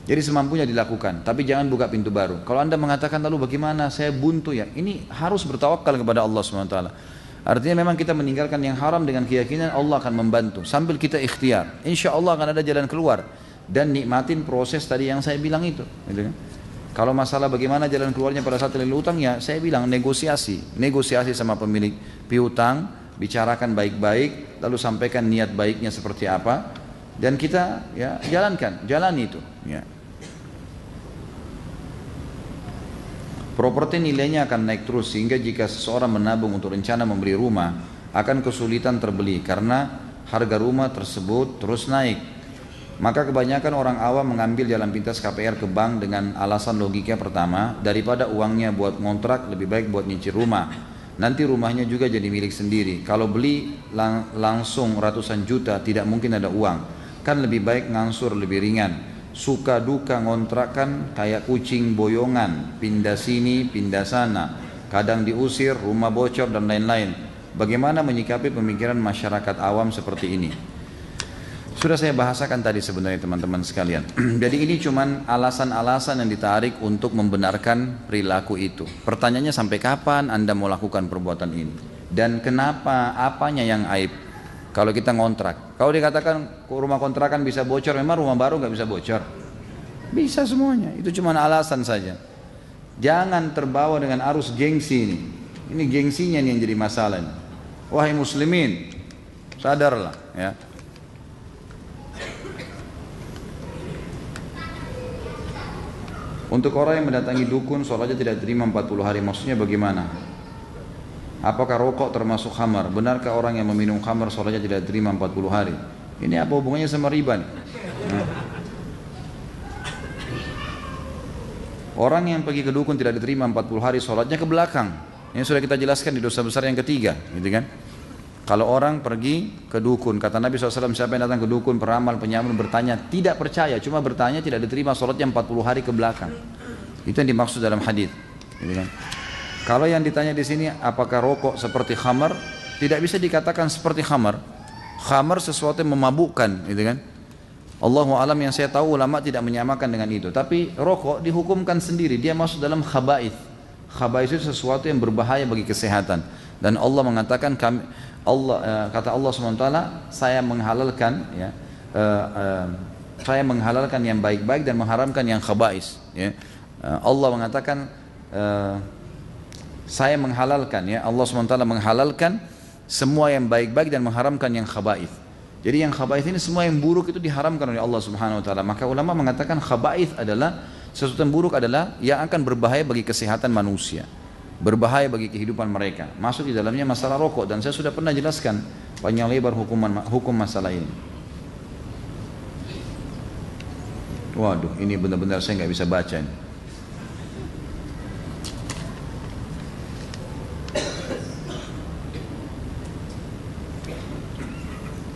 Jadi semampunya dilakukan, tapi jangan buka pintu baru. Kalau Anda mengatakan lalu bagaimana saya buntu ya, ini harus bertawakal kepada Allah SWT. Artinya memang kita meninggalkan yang haram dengan keyakinan Allah akan membantu sambil kita ikhtiar. Insya Allah akan ada jalan keluar, dan nikmatin proses tadi yang saya bilang itu, gitu kan. Kalau masalah bagaimana jalan keluarnya pada saat terlilit utang, ya saya bilang negosiasi sama pemilik piutang, bicarakan baik-baik, lalu sampaikan niat baiknya seperti apa, dan kita ya jalani itu. Ya. Properti nilainya akan naik terus, sehingga jika seseorang menabung untuk rencana membeli rumah akan kesulitan terbeli karena harga rumah tersebut terus naik. Maka kebanyakan orang awam mengambil jalan pintas KPR ke bank dengan alasan logika pertama, daripada uangnya buat ngontrak lebih baik buat nyicil rumah. Nanti rumahnya juga jadi milik sendiri. Kalau beli langsung ratusan juta tidak mungkin ada uang. Kan lebih baik ngangsur, lebih ringan. Suka duka ngontrakan kayak kucing boyongan, pindah sini pindah sana, kadang diusir, rumah bocor dan lain-lain. Bagaimana menyikapi pemikiran masyarakat awam seperti ini? Sudah saya bahasakan tadi sebenarnya teman-teman sekalian. Jadi ini cuman alasan-alasan yang ditarik untuk membenarkan perilaku itu. Pertanyaannya, sampai kapan Anda mau lakukan perbuatan ini? Dan kenapa, apanya yang aib? Kalau kita ngontrak, kalau dikatakan rumah kontrakan bisa bocor, memang rumah baru nggak bisa bocor? Bisa semuanya, itu cuman alasan saja. Jangan terbawa dengan arus gengsi ini. Ini gengsinya nih yang jadi masalah ini. Wahai muslimin, sadarlah ya. Untuk orang yang mendatangi dukun, sholatnya tidak terima 40 hari, maksudnya bagaimana? Apakah rokok termasuk khamar? Benarkah orang yang meminum khamar sholatnya tidak terima 40 hari? Ini apa hubungannya sama riba nih? Nah. Orang yang pergi ke dukun tidak diterima 40 hari, sholatnya ke belakang. Ini sudah kita jelaskan di dosa besar yang ketiga, gitu kan? Kalau orang pergi ke dukun, kata Nabi SAW, siapa yang datang ke dukun, peramal, penyamun, bertanya, tidak percaya, cuma bertanya, tidak diterima sholatnya 40 hari ke belakang. Itu yang dimaksud dalam hadis, gitu kan? Kalau yang ditanya di sini, apakah rokok seperti khamar? Tidak bisa dikatakan seperti khamar. Khamar sesuatu yang memabukkan, gitu kan? Allahu alam, yang saya tahu ulama tidak menyamakan dengan itu. Tapi rokok dihukumkan sendiri, dia masuk dalam khaba'ith. Khaba'ith itu sesuatu yang berbahaya bagi kesehatan. Dan Allah mengatakan, kata Allah SWT, saya menghalalkan ya, saya menghalalkan yang baik-baik dan mengharamkan yang khaba'is ya. Allah mengatakan saya menghalalkan ya, Allah SWT menghalalkan semua yang baik-baik dan mengharamkan yang khaba'is. Jadi yang khaba'is ini semua yang buruk itu diharamkan oleh Allah Subhanahu wa taala. Maka ulama mengatakan khaba'is adalah sesuatu yang buruk, adalah yang akan berbahaya bagi kesehatan manusia, berbahaya bagi kehidupan mereka. Masuk di dalamnya masalah rokok, dan saya sudah pernah jelaskan panjang lebar hukum masalah ini. Waduh, ini benar-benar saya nggak bisa baca ini.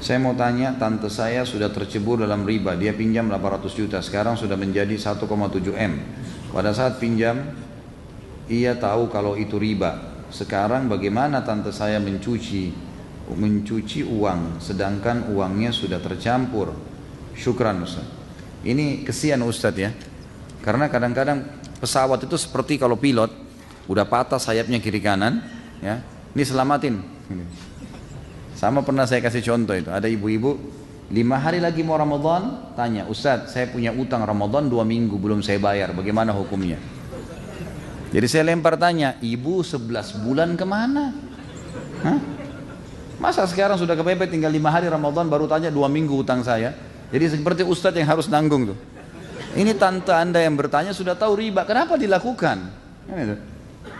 Saya mau tanya, tante saya sudah tercebur dalam riba. Dia pinjam 800 juta, sekarang sudah menjadi 1,7 M. Pada saat pinjam, ia tahu kalau itu riba. Sekarang bagaimana tante saya mencuci uang, sedangkan uangnya sudah tercampur? Syukran Ustaz. Ini kesian Ustaz ya. Karena kadang-kadang pesawat itu seperti kalau pilot udah patah sayapnya kiri kanan, ya, ini selamatin. Sama pernah saya kasih contoh itu. Ada ibu-ibu 5 hari lagi mau Ramadan, tanya, Ustaz, saya punya utang Ramadan 2 minggu belum saya bayar, bagaimana hukumnya? Jadi saya lempar tanya, ibu 11 bulan kemana? Hah? Masa sekarang sudah kepepet tinggal 5 hari Ramadan baru tanya 2 minggu utang saya? Jadi seperti Ustadz yang harus nanggung tuh. Ini tante anda yang bertanya sudah tahu riba, kenapa dilakukan?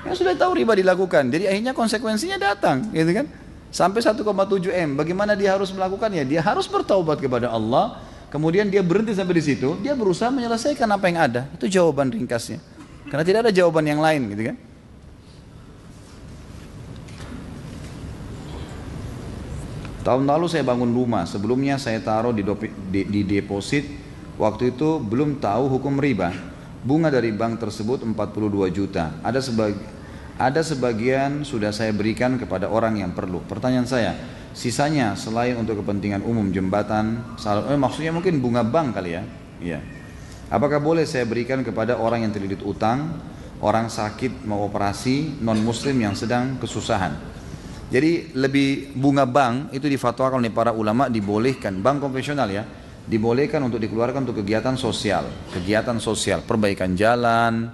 Ya sudah tahu riba dilakukan, jadi akhirnya konsekuensinya datang, gitu kan? Sampai 1,7 M, bagaimana dia harus melakukannya? Dia harus bertaubat kepada Allah, kemudian dia berhenti sampai di situ, dia berusaha menyelesaikan apa yang ada. Itu jawaban ringkasnya. Karena tidak ada jawaban yang lain, gitu kan? Tahun lalu saya bangun rumah, sebelumnya saya taruh di deposit, waktu itu belum tahu hukum riba. Bunga dari bank tersebut 42 juta. Ada sebagian sudah saya berikan kepada orang yang perlu. Pertanyaan saya, sisanya selain untuk kepentingan umum jembatan, maksudnya mungkin bunga bank kali ya? Iya. Apakah boleh saya berikan kepada orang yang terlilit utang, orang sakit mau operasi, non muslim yang sedang kesusahan? Jadi lebih bunga bank itu difatwakan oleh para ulama dibolehkan, bank konvensional ya, dibolehkan untuk dikeluarkan untuk kegiatan sosial, perbaikan jalan,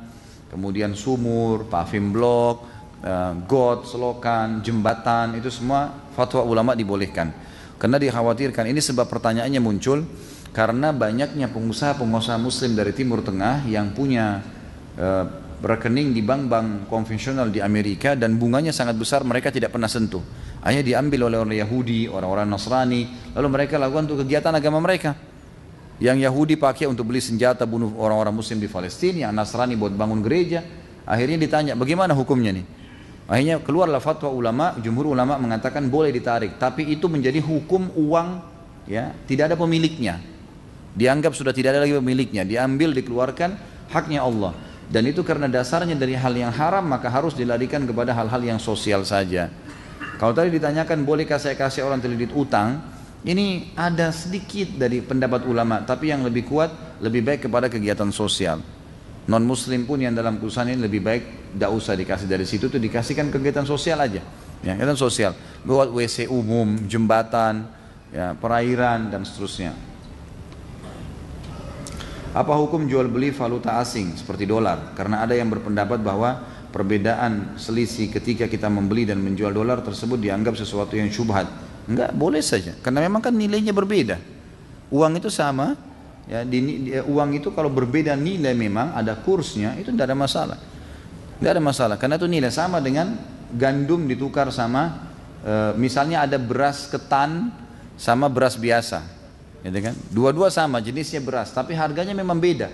kemudian sumur, paving block, got, selokan, jembatan, itu semua fatwa ulama dibolehkan. Karena dikhawatirkan, ini sebab pertanyaannya muncul, karena banyaknya pengusaha-pengusaha muslim dari Timur Tengah yang punya rekening di bank-bank konvensional di Amerika dan bunganya sangat besar, mereka tidak pernah sentuh. Akhirnya diambil oleh orang Yahudi, orang-orang Nasrani, lalu mereka lakukan untuk kegiatan agama mereka. Yang Yahudi pakai untuk beli senjata bunuh orang-orang muslim di Palestina, yang Nasrani buat bangun gereja. Akhirnya ditanya, bagaimana hukumnya nih? Akhirnya keluarlah fatwa ulama, jumhur ulama mengatakan boleh ditarik, tapi itu menjadi hukum uang, ya, tidak ada pemiliknya. Dianggap sudah tidak ada lagi pemiliknya, diambil, dikeluarkan, haknya Allah. Dan itu karena dasarnya dari hal yang haram, maka harus dilarikan kepada hal-hal yang sosial saja. Kalau tadi ditanyakan bolehkah saya kasih orang terlilit utang, ini ada sedikit dari pendapat ulama, tapi yang lebih kuat, lebih baik kepada kegiatan sosial. Non muslim pun yang dalam kesusahan ini lebih baik tidak usah dikasih dari situ, tuh dikasihkan kegiatan sosial aja. Ya, kegiatan sosial, buat WC umum, jembatan, ya, perairan dan seterusnya. Apa hukum jual beli valuta asing seperti dolar? Karena ada yang berpendapat bahwa perbedaan selisih ketika kita membeli dan menjual dolar tersebut dianggap sesuatu yang syubhat. Enggak, boleh saja. Karena memang kan nilainya berbeda. Uang itu sama, ya, uang itu kalau berbeda nilai memang ada kursnya, itu tidak ada masalah. Tidak ada masalah, karena itu nilai sama dengan gandum ditukar sama, misalnya ada beras ketan sama beras biasa. Gitu kan? Dua-dua sama jenisnya beras, tapi harganya memang beda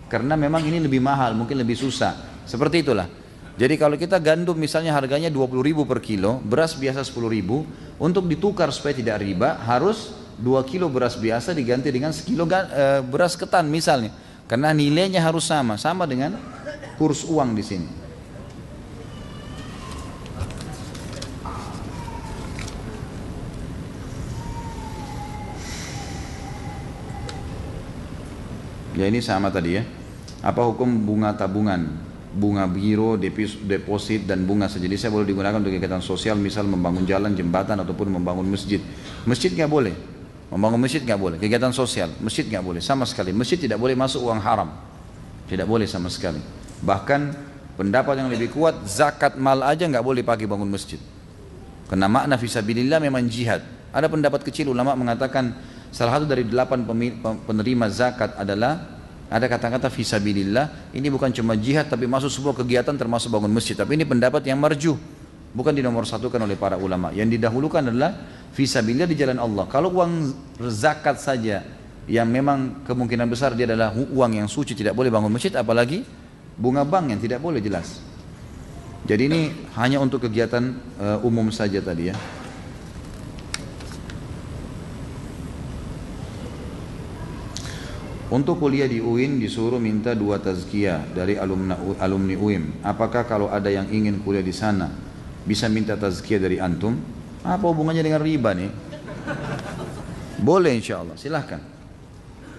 karena memang ini lebih mahal, mungkin lebih susah, seperti itulah. Jadi kalau kita gandum misalnya harganya 20.000 per kilo, beras biasa 10.000, untuk ditukar supaya tidak riba harus 2 kilo beras biasa diganti dengan sekilo beras ketan misalnya, karena nilainya harus sama dengan kurs uang di sini. Ya ini sama tadi ya. Apa hukum bunga tabungan, bunga biro, deposit dan bunga sejenisnya boleh digunakan untuk kegiatan sosial, misal membangun jalan, jembatan ataupun membangun masjid. Masjid nggak boleh, membangun masjid nggak boleh. Kegiatan sosial, masjid nggak boleh sama sekali. Masjid tidak boleh masuk uang haram, tidak boleh sama sekali. Bahkan pendapat yang lebih kuat, zakat mal aja nggak boleh pakai bangun masjid. Karena makna fisabilillah memang jihad. Ada pendapat kecil ulama mengatakan salah satu dari 8 penerima zakat adalah ada kata-kata fisabilillah. Ini bukan cuma jihad tapi masuk sebuah kegiatan termasuk bangun masjid. Tapi ini pendapat yang marjuh, bukan dinomorsatukan oleh para ulama. Yang didahulukan adalah fisabilillah di jalan Allah. Kalau uang zakat saja yang memang kemungkinan besar dia adalah uang yang suci, tidak boleh bangun masjid, apalagi bunga bank yang tidak boleh, jelas. Jadi ini hanya untuk kegiatan umum saja tadi ya. Untuk kuliah di UIN disuruh minta 2 tazkiyah dari alumni UIN. Apakah kalau ada yang ingin kuliah di sana bisa minta tazkiyah dari antum? Apa hubungannya dengan riba nih? Boleh insya Allah, silahkan.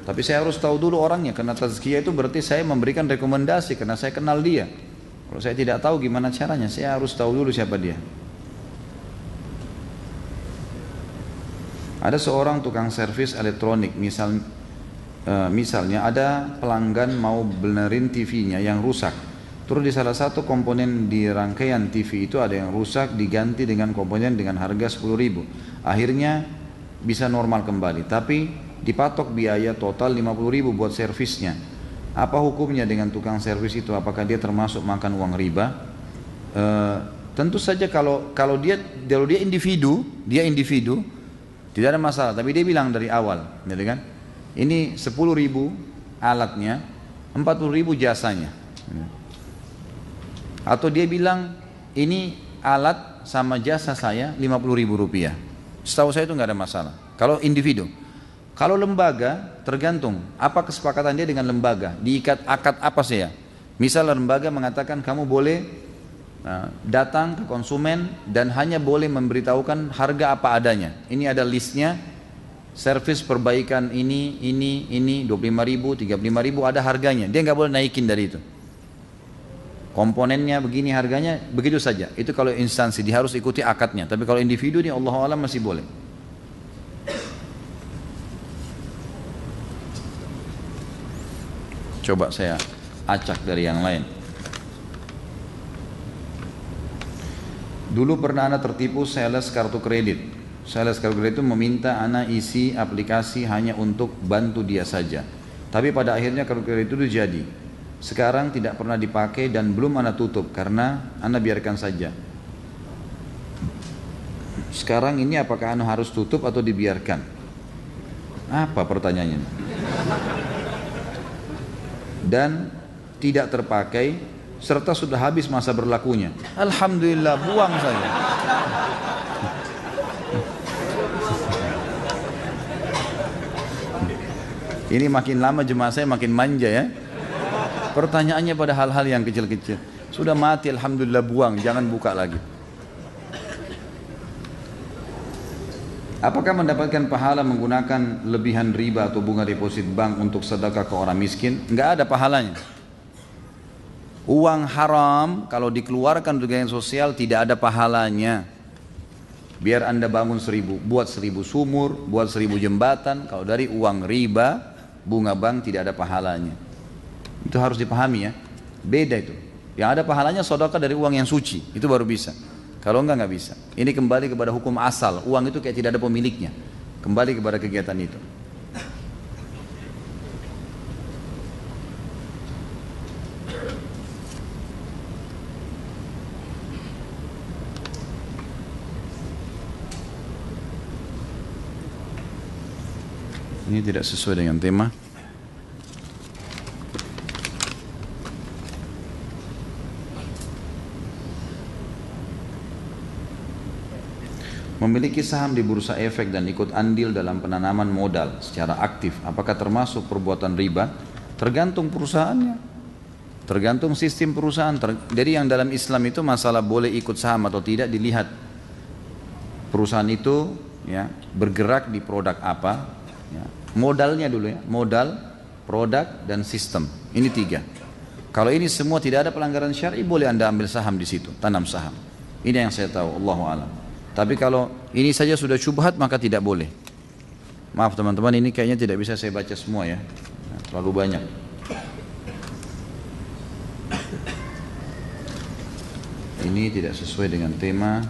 Tapi saya harus tahu dulu orangnya, karena tazkiyah itu berarti saya memberikan rekomendasi karena saya kenal dia. Kalau saya tidak tahu gimana caranya, saya harus tahu dulu siapa dia. Ada seorang tukang servis elektronik, misalnya ada pelanggan mau benerin TV-nya yang rusak, terus di salah satu komponen di rangkaian TV itu ada yang rusak, diganti dengan komponen dengan harga 10.000, akhirnya bisa normal kembali, tapi dipatok biaya total 50.000 buat servisnya. Apa hukumnya dengan tukang servis itu? Apakah dia termasuk makan uang riba? Tentu saja kalau dia individu tidak ada masalah, tapi dia bilang dari awal, gitu kan? Ini 10.000 alatnya, 40.000 jasanya. Atau dia bilang ini alat sama jasa saya 50.000 rupiah. Setahu saya itu nggak ada masalah. Kalau individu. Kalau lembaga, tergantung apa kesepakatan dia dengan lembaga. Diikat akad apa sih ya? Misal lembaga mengatakan kamu boleh datang ke konsumen dan hanya boleh memberitahukan harga apa adanya. Ini ada listnya, servis perbaikan ini, 25.000, 35.000 ada harganya. Dia nggak boleh naikin dari itu. Komponennya begini harganya, begitu saja. Itu kalau instansi, dia harus ikuti akadnya. Tapi kalau individu ini Allah Alam masih boleh. Coba saya acak dari yang lain. Dulu pernah anak tertipu sales kartu kredit. Sales kartu kredit itu meminta anak isi aplikasi hanya untuk bantu dia saja. Tapi pada akhirnya kartu kredit itu jadi. Sekarang tidak pernah dipakai dan belum anak tutup karena anak biarkan saja. Sekarang ini apakah anak harus tutup atau dibiarkan? Apa pertanyaannya? Dan tidak terpakai serta sudah habis masa berlakunya. Alhamdulillah, buang saja. Ini makin lama jemaah saya makin manja ya. Pertanyaannya pada hal-hal yang kecil-kecil. Sudah mati, alhamdulillah, buang, jangan buka lagi. Apakah mendapatkan pahala menggunakan lebihan riba atau bunga deposit bank untuk sedekah ke orang miskin? Enggak ada pahalanya. Uang haram kalau dikeluarkan untuk kegiatan sosial tidak ada pahalanya. Biar Anda bangun 1.000, buat 1.000 sumur, buat 1.000 jembatan. Kalau dari uang riba, bunga bank tidak ada pahalanya. Itu harus dipahami ya. Beda itu. Yang ada pahalanya sedekah dari uang yang suci, itu baru bisa. Kalau enggak bisa. Ini kembali kepada hukum asal. Uang itu kayak tidak ada pemiliknya. Kembali kepada kegiatan itu. Ini tidak sesuai dengan tema. Memiliki saham di bursa efek dan ikut andil dalam penanaman modal secara aktif, apakah termasuk perbuatan riba? Tergantung perusahaannya, tergantung sistem perusahaan. Jadi yang dalam Islam itu masalah boleh ikut saham atau tidak dilihat perusahaan itu ya bergerak di produk apa, ya. Modalnya dulu ya, modal, produk dan sistem. Ini 3. Kalau ini semua tidak ada pelanggaran syar'i, boleh Anda ambil saham di situ, tanam saham. Ini yang saya tahu, Allahu a'lam. Tapi kalau ini saja sudah syubhat maka tidak boleh. Maaf teman-teman, ini kayaknya tidak bisa saya baca semua ya, terlalu banyak. Ini tidak sesuai dengan tema.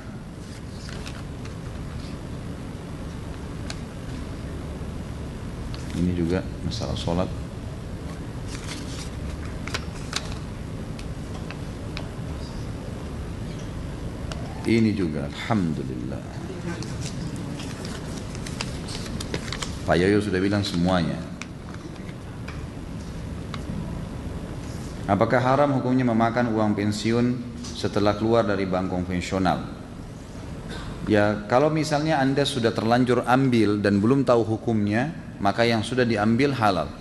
Ini juga masalah sholat. Ini juga alhamdulillah. Pak Yoyo sudah bilang semuanya. Apakah haram hukumnya memakan uang pensiun setelah keluar dari bank konvensional? Ya, kalau misalnya Anda sudah terlanjur ambil dan belum tahu hukumnya, maka yang sudah diambil halal.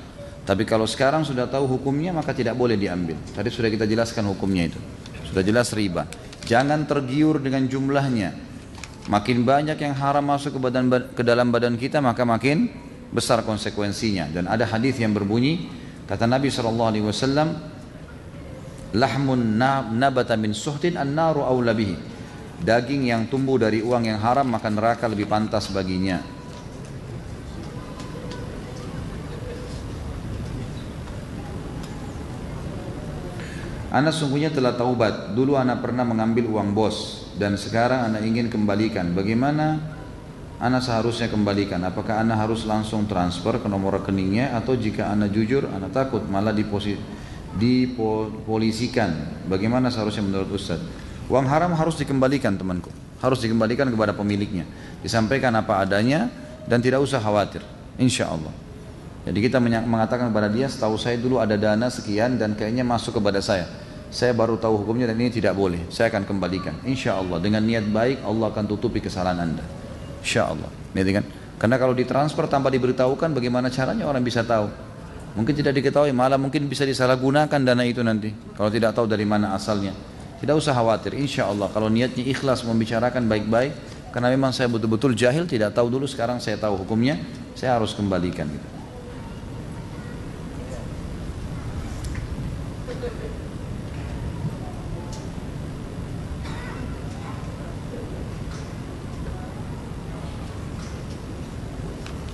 Tapi kalau sekarang sudah tahu hukumnya, maka tidak boleh diambil. Tadi sudah kita jelaskan hukumnya itu. Sudah jelas riba. Jangan tergiur dengan jumlahnya. Makin banyak yang haram masuk ke dalam badan kita, maka makin besar konsekuensinya. Dan ada hadis yang berbunyi, kata Nabi SAW, lahmun nabata min suhtin an-naru awla bihi. Daging yang tumbuh dari uang yang haram, maka neraka lebih pantas baginya. Ana sungguhnya telah taubat. Dulu ana pernah mengambil uang bos dan sekarang ana ingin kembalikan. Bagaimana ana seharusnya kembalikan? Apakah ana harus langsung transfer ke nomor rekeningnya atau jika ana jujur ana takut malah dipolisikan? Bagaimana seharusnya menurut Ustaz? Uang haram harus dikembalikan temanku. Harus dikembalikan kepada pemiliknya. Disampaikan apa adanya dan tidak usah khawatir. Insya Allah. Jadi kita mengatakan kepada dia, setahu saya dulu ada dana sekian dan kayaknya masuk kepada saya. Saya baru tahu hukumnya dan ini tidak boleh. Saya akan kembalikan. Insya Allah dengan niat baik Allah akan tutupi kesalahan Anda. Insya Allah. Gitu kan? Karena kalau ditransfer tanpa diberitahukan, bagaimana caranya orang bisa tahu? Mungkin tidak diketahui, malah mungkin bisa disalahgunakan dana itu nanti. Kalau tidak tahu dari mana asalnya. Tidak usah khawatir, insya Allah. Kalau niatnya ikhlas membicarakan baik-baik, karena memang saya betul-betul jahil, tidak tahu dulu, sekarang saya tahu hukumnya, saya harus kembalikan. Gitu.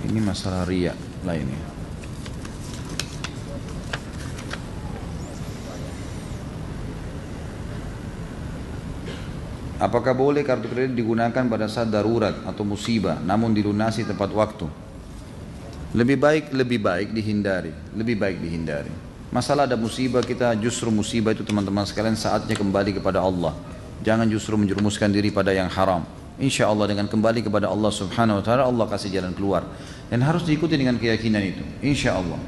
Ini masalah riya lainnya. Apakah boleh kartu kredit digunakan pada saat darurat atau musibah, namun dilunasi tepat waktu? Lebih baik dihindari, lebih baik dihindari. Masalah ada musibah, kita justru musibah itu teman-teman sekalian saatnya kembali kepada Allah. Jangan justru menjerumuskan diri pada yang haram. Insya Allah dengan kembali kepada Allah Subhanahu Wa Taala, Allah kasih jalan keluar. Dan harus diikuti dengan keyakinan itu. Insya Allah.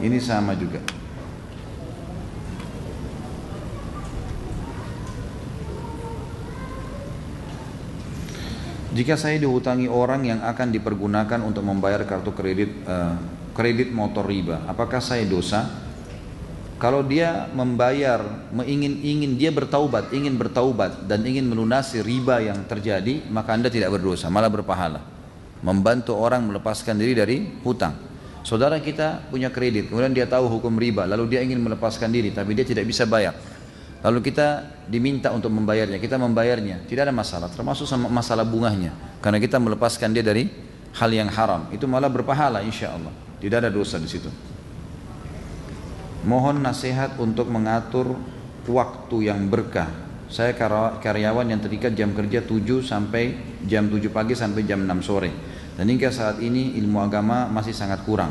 Ini sama juga. Jika saya dihutangi orang yang akan dipergunakan untuk membayar kartu kredit motor riba, apakah saya dosa? Kalau dia membayar, dia ingin bertaubat dan ingin melunasi riba yang terjadi, maka Anda tidak berdosa, malah berpahala. Membantu orang melepaskan diri dari hutang. Saudara kita punya kredit, kemudian dia tahu hukum riba, lalu dia ingin melepaskan diri, tapi dia tidak bisa bayar. Lalu kita diminta untuk membayarnya, kita membayarnya, tidak ada masalah, termasuk sama masalah bunganya, karena kita melepaskan dia dari hal yang haram, itu malah berpahala insya Allah, tidak ada dosa di situ. Mohon nasihat untuk mengatur waktu yang berkah. Saya karyawan yang terikat jam kerja 7 sampai jam 7 pagi sampai jam 6 sore, dan hingga saat ini ilmu agama masih sangat kurang.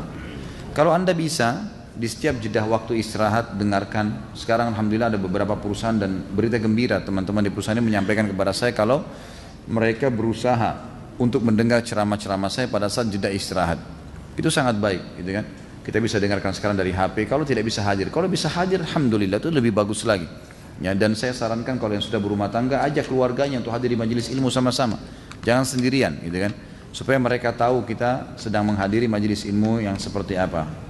Kalau Anda bisa di setiap jeda waktu istirahat dengarkan. Sekarang alhamdulillah ada beberapa perusahaan dan berita gembira, teman-teman di perusahaan ini menyampaikan kepada saya kalau mereka berusaha untuk mendengar ceramah-ceramah saya pada saat jeda istirahat. Itu sangat baik, gitu kan? Kita bisa dengarkan sekarang dari HP. Kalau tidak bisa hadir, kalau bisa hadir alhamdulillah itu lebih bagus lagi. Ya, dan saya sarankan kalau yang sudah berumah tangga, ajak keluarganya untuk hadir di majelis ilmu sama-sama. Jangan sendirian, gitu kan? Supaya mereka tahu kita sedang menghadiri majelis ilmu yang seperti apa.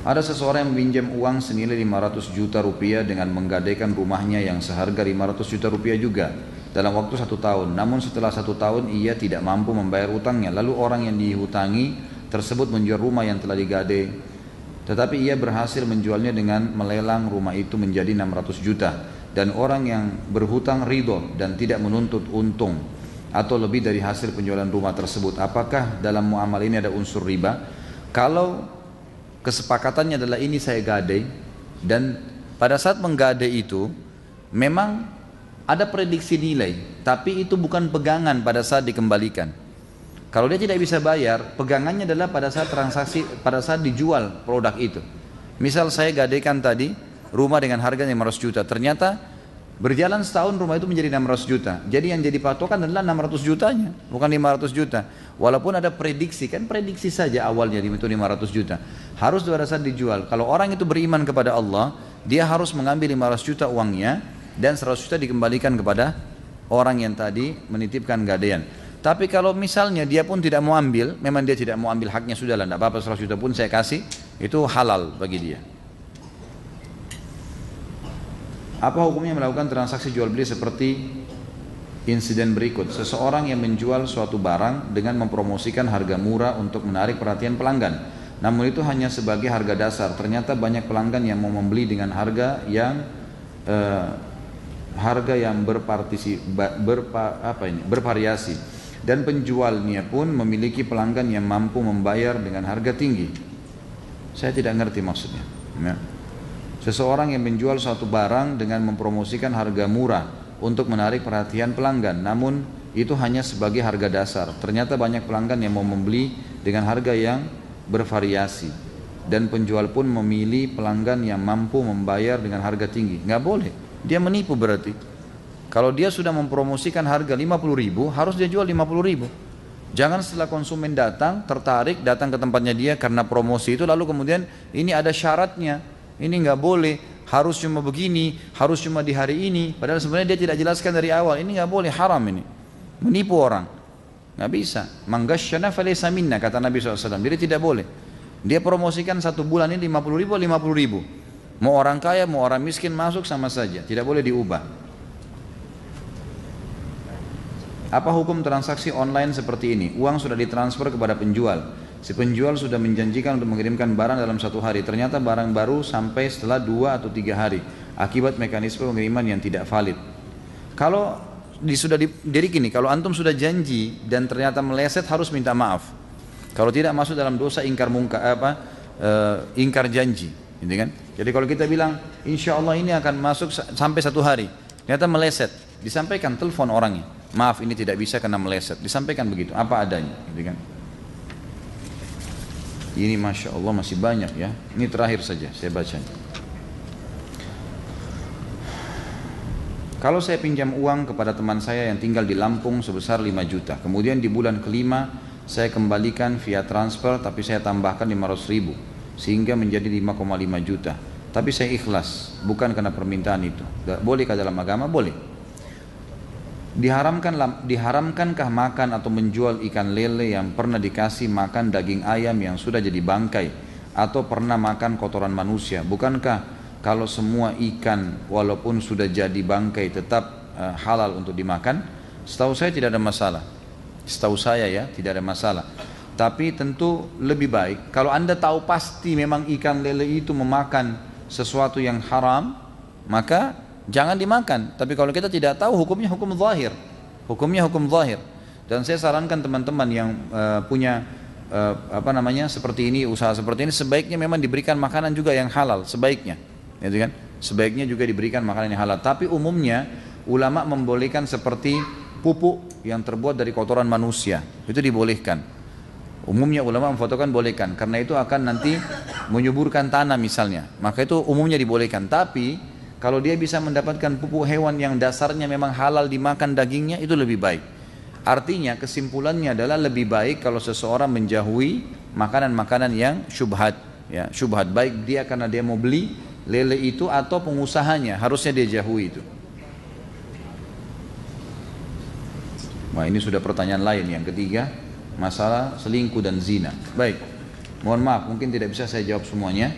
Ada seseorang yang meminjam uang senilai 500 juta rupiah dengan menggadaikan rumahnya yang seharga 500 juta rupiah juga dalam waktu 1 tahun. Namun setelah 1 tahun ia tidak mampu membayar utangnya. Lalu orang yang dihutangi tersebut menjual rumah yang telah digadai. Tetapi ia berhasil menjualnya dengan melelang rumah itu menjadi 600 juta. Dan orang yang berhutang ridho dan tidak menuntut untung atau lebih dari hasil penjualan rumah tersebut. Apakah dalam muamalah ini ada unsur riba? Kalau kesepakatannya adalah ini saya gadai, dan pada saat menggadai itu memang ada prediksi nilai, tapi itu bukan pegangan pada saat dikembalikan. Kalau dia tidak bisa bayar, pegangannya adalah pada saat transaksi, pada saat dijual produk itu. Misal saya gadaikan tadi rumah dengan harga 500 juta, ternyata berjalan setahun rumah itu menjadi 600 juta. Jadi yang jadi patokan adalah 600 jutanya, bukan 500 juta. Walaupun ada prediksi, kan prediksi saja awalnya itu 500 juta. Harus pada saat dijual. Kalau orang itu beriman kepada Allah, dia harus mengambil 500 juta uangnya dan 100 juta dikembalikan kepada orang yang tadi menitipkan gadaian. Tapi kalau misalnya dia pun tidak mau ambil, memang dia tidak mau ambil haknya, sudahlah, tidak apa-apa, 100 juta pun saya kasih, itu halal bagi dia. Apa hukumnya melakukan transaksi jual beli seperti insiden berikut? Seseorang yang menjual suatu barang dengan mempromosikan harga murah untuk menarik perhatian pelanggan, namun itu hanya sebagai harga dasar. Ternyata banyak pelanggan yang mau membeli dengan harga yang bervariasi, dan penjualnya pun memiliki pelanggan yang mampu membayar dengan harga tinggi. Saya tidak ngerti maksudnya, ya. Seseorang yang menjual suatu barang dengan mempromosikan harga murah untuk menarik perhatian pelanggan, namun itu hanya sebagai harga dasar. Ternyata banyak pelanggan yang mau membeli dengan harga yang bervariasi, dan penjual pun memilih pelanggan yang mampu membayar dengan harga tinggi. Nggak boleh, dia menipu berarti. Kalau dia sudah mempromosikan harga 50.000, harus dia jual 50.000. Jangan setelah konsumen datang, datang ke tempatnya dia karena promosi itu, lalu kemudian ini ada syaratnya. Ini nggak boleh, harus cuma begini, harus cuma di hari ini, padahal sebenarnya dia tidak jelaskan dari awal. Ini nggak boleh, haram ini, menipu orang, nggak bisa. Manggasyana falaysa minna, kata Nabi SAW. Jadi tidak boleh. Dia promosikan 1 bulan ini 50 ribu, 50 ribu. Mau orang kaya, mau orang miskin masuk sama saja, tidak boleh diubah. Apa hukum transaksi online seperti ini? Uang sudah ditransfer kepada penjual. Si penjual sudah menjanjikan untuk mengirimkan barang dalam 1 hari. Ternyata barang baru sampai setelah 2 atau 3 hari. Akibat mekanisme pengiriman yang tidak valid. Kalau jadi gini, kalau antum sudah janji dan ternyata meleset harus minta maaf. Kalau tidak masuk dalam dosa ingkar janji, gitu kan? Jadi kalau kita bilang, insya Allah ini akan masuk sampai 1 hari, ternyata meleset, disampaikan, telepon orangnya, maaf ini tidak bisa karena meleset, disampaikan begitu, apa adanya, gitu kan? Ini masya Allah masih banyak ya. Ini terakhir saja saya baca. Kalau saya pinjam uang kepada teman saya yang tinggal di Lampung sebesar 5 juta, kemudian di bulan kelima saya kembalikan via transfer, tapi saya tambahkan 500 ribu sehingga menjadi 5,5 juta. Tapi saya ikhlas, bukan karena permintaan itu. Bolehkah dalam agama? Boleh. Diharamkankah makan atau menjual ikan lele yang pernah dikasih makan daging ayam yang sudah jadi bangkai, atau pernah makan kotoran manusia? Bukankah kalau semua ikan walaupun sudah jadi bangkai tetap halal untuk dimakan? Setahu saya tidak ada masalah. Setahu saya ya, tidak ada masalah. Tapi tentu lebih baik kalau Anda tahu pasti memang ikan lele itu memakan sesuatu yang haram, maka jangan dimakan. Tapi kalau kita tidak tahu, hukumnya hukum zahir. Hukumnya hukum zahir. Dan saya sarankan teman-teman yang punya seperti ini, usaha seperti ini, sebaiknya memang diberikan makanan juga yang halal, sebaiknya. Gitu kan? Sebaiknya juga diberikan makanan yang halal. Tapi umumnya ulama membolehkan seperti pupuk yang terbuat dari kotoran manusia. Itu dibolehkan. Umumnya ulama memfatwakan bolehkan, karena itu akan nanti menyuburkan tanah misalnya. Maka itu umumnya dibolehkan. Tapi kalau dia bisa mendapatkan pupuk hewan yang dasarnya memang halal dimakan dagingnya, itu lebih baik. Artinya kesimpulannya adalah lebih baik kalau seseorang menjauhi makanan-makanan yang syubhat, ya, syubhat, baik dia karena dia mau beli lele itu atau pengusahanya, harusnya dia jauhi itu. Wah, ini sudah pertanyaan lain yang ketiga, masalah selingkuh dan zina. Baik, mohon maaf mungkin tidak bisa saya jawab semuanya.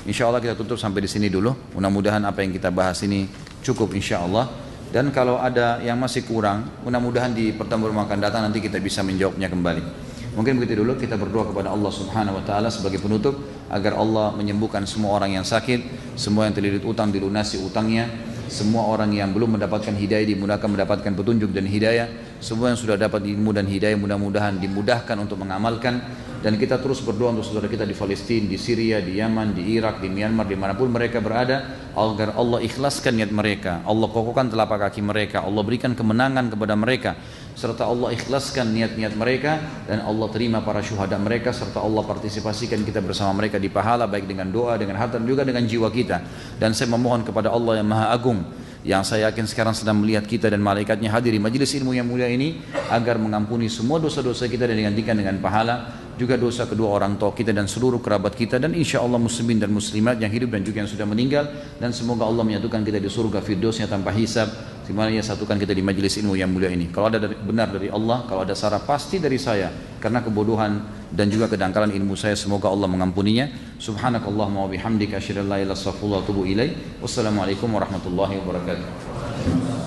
Insya Allah kita tutup sampai di sini dulu. Mudah-mudahan apa yang kita bahas ini cukup insya Allah. Dan kalau ada yang masih kurang, mudah-mudahan di pertemuan akan datang nanti kita bisa menjawabnya kembali. Mungkin begitu dulu, kita berdoa kepada Allah Subhanahu Wa Taala sebagai penutup agar Allah menyembuhkan semua orang yang sakit, semua yang terlilit utang dilunasi utangnya, semua orang yang belum mendapatkan hidayah dimudahkan mendapatkan petunjuk dan hidayah, semua yang sudah dapat ilmu dan hidayah mudah-mudahan dimudahkan untuk mengamalkan. Dan kita terus berdoa untuk saudara kita di Palestina, di Syria, di Yaman, di Irak, di Myanmar, dimanapun mereka berada, agar Allah ikhlaskan niat mereka, Allah kokohkan telapak kaki mereka, Allah berikan kemenangan kepada mereka, serta Allah ikhlaskan niat-niat mereka, dan Allah terima para syuhada mereka, serta Allah partisipasikan kita bersama mereka di pahala, baik dengan doa, dengan harta, dan juga dengan jiwa kita. Dan saya memohon kepada Allah yang Maha Agung, yang saya yakin sekarang sedang melihat kita dan malaikatnya hadir di majelis ilmu yang mulia ini, agar mengampuni semua dosa-dosa kita dan digantikan dengan pahala, juga dosa kedua orang tua kita dan seluruh kerabat kita, dan insya Allah muslimin dan muslimat yang hidup dan juga yang sudah meninggal. Dan semoga Allah menyatukan kita di surga firdausnya tanpa hisab, di mana Ia satukan kita di majelis ilmu yang mulia ini. Kalau ada benar dari Allah, kalau ada salah pasti dari saya, karena kebodohan dan juga kedangkalan ilmu saya, semoga Allah mengampuninya. Subhanakallahumma wa bihamdika asyhadu an la ilaha illa anta astaghfiruka wa atubu ilaik. Wassalamualaikum warahmatullahi wabarakatuh.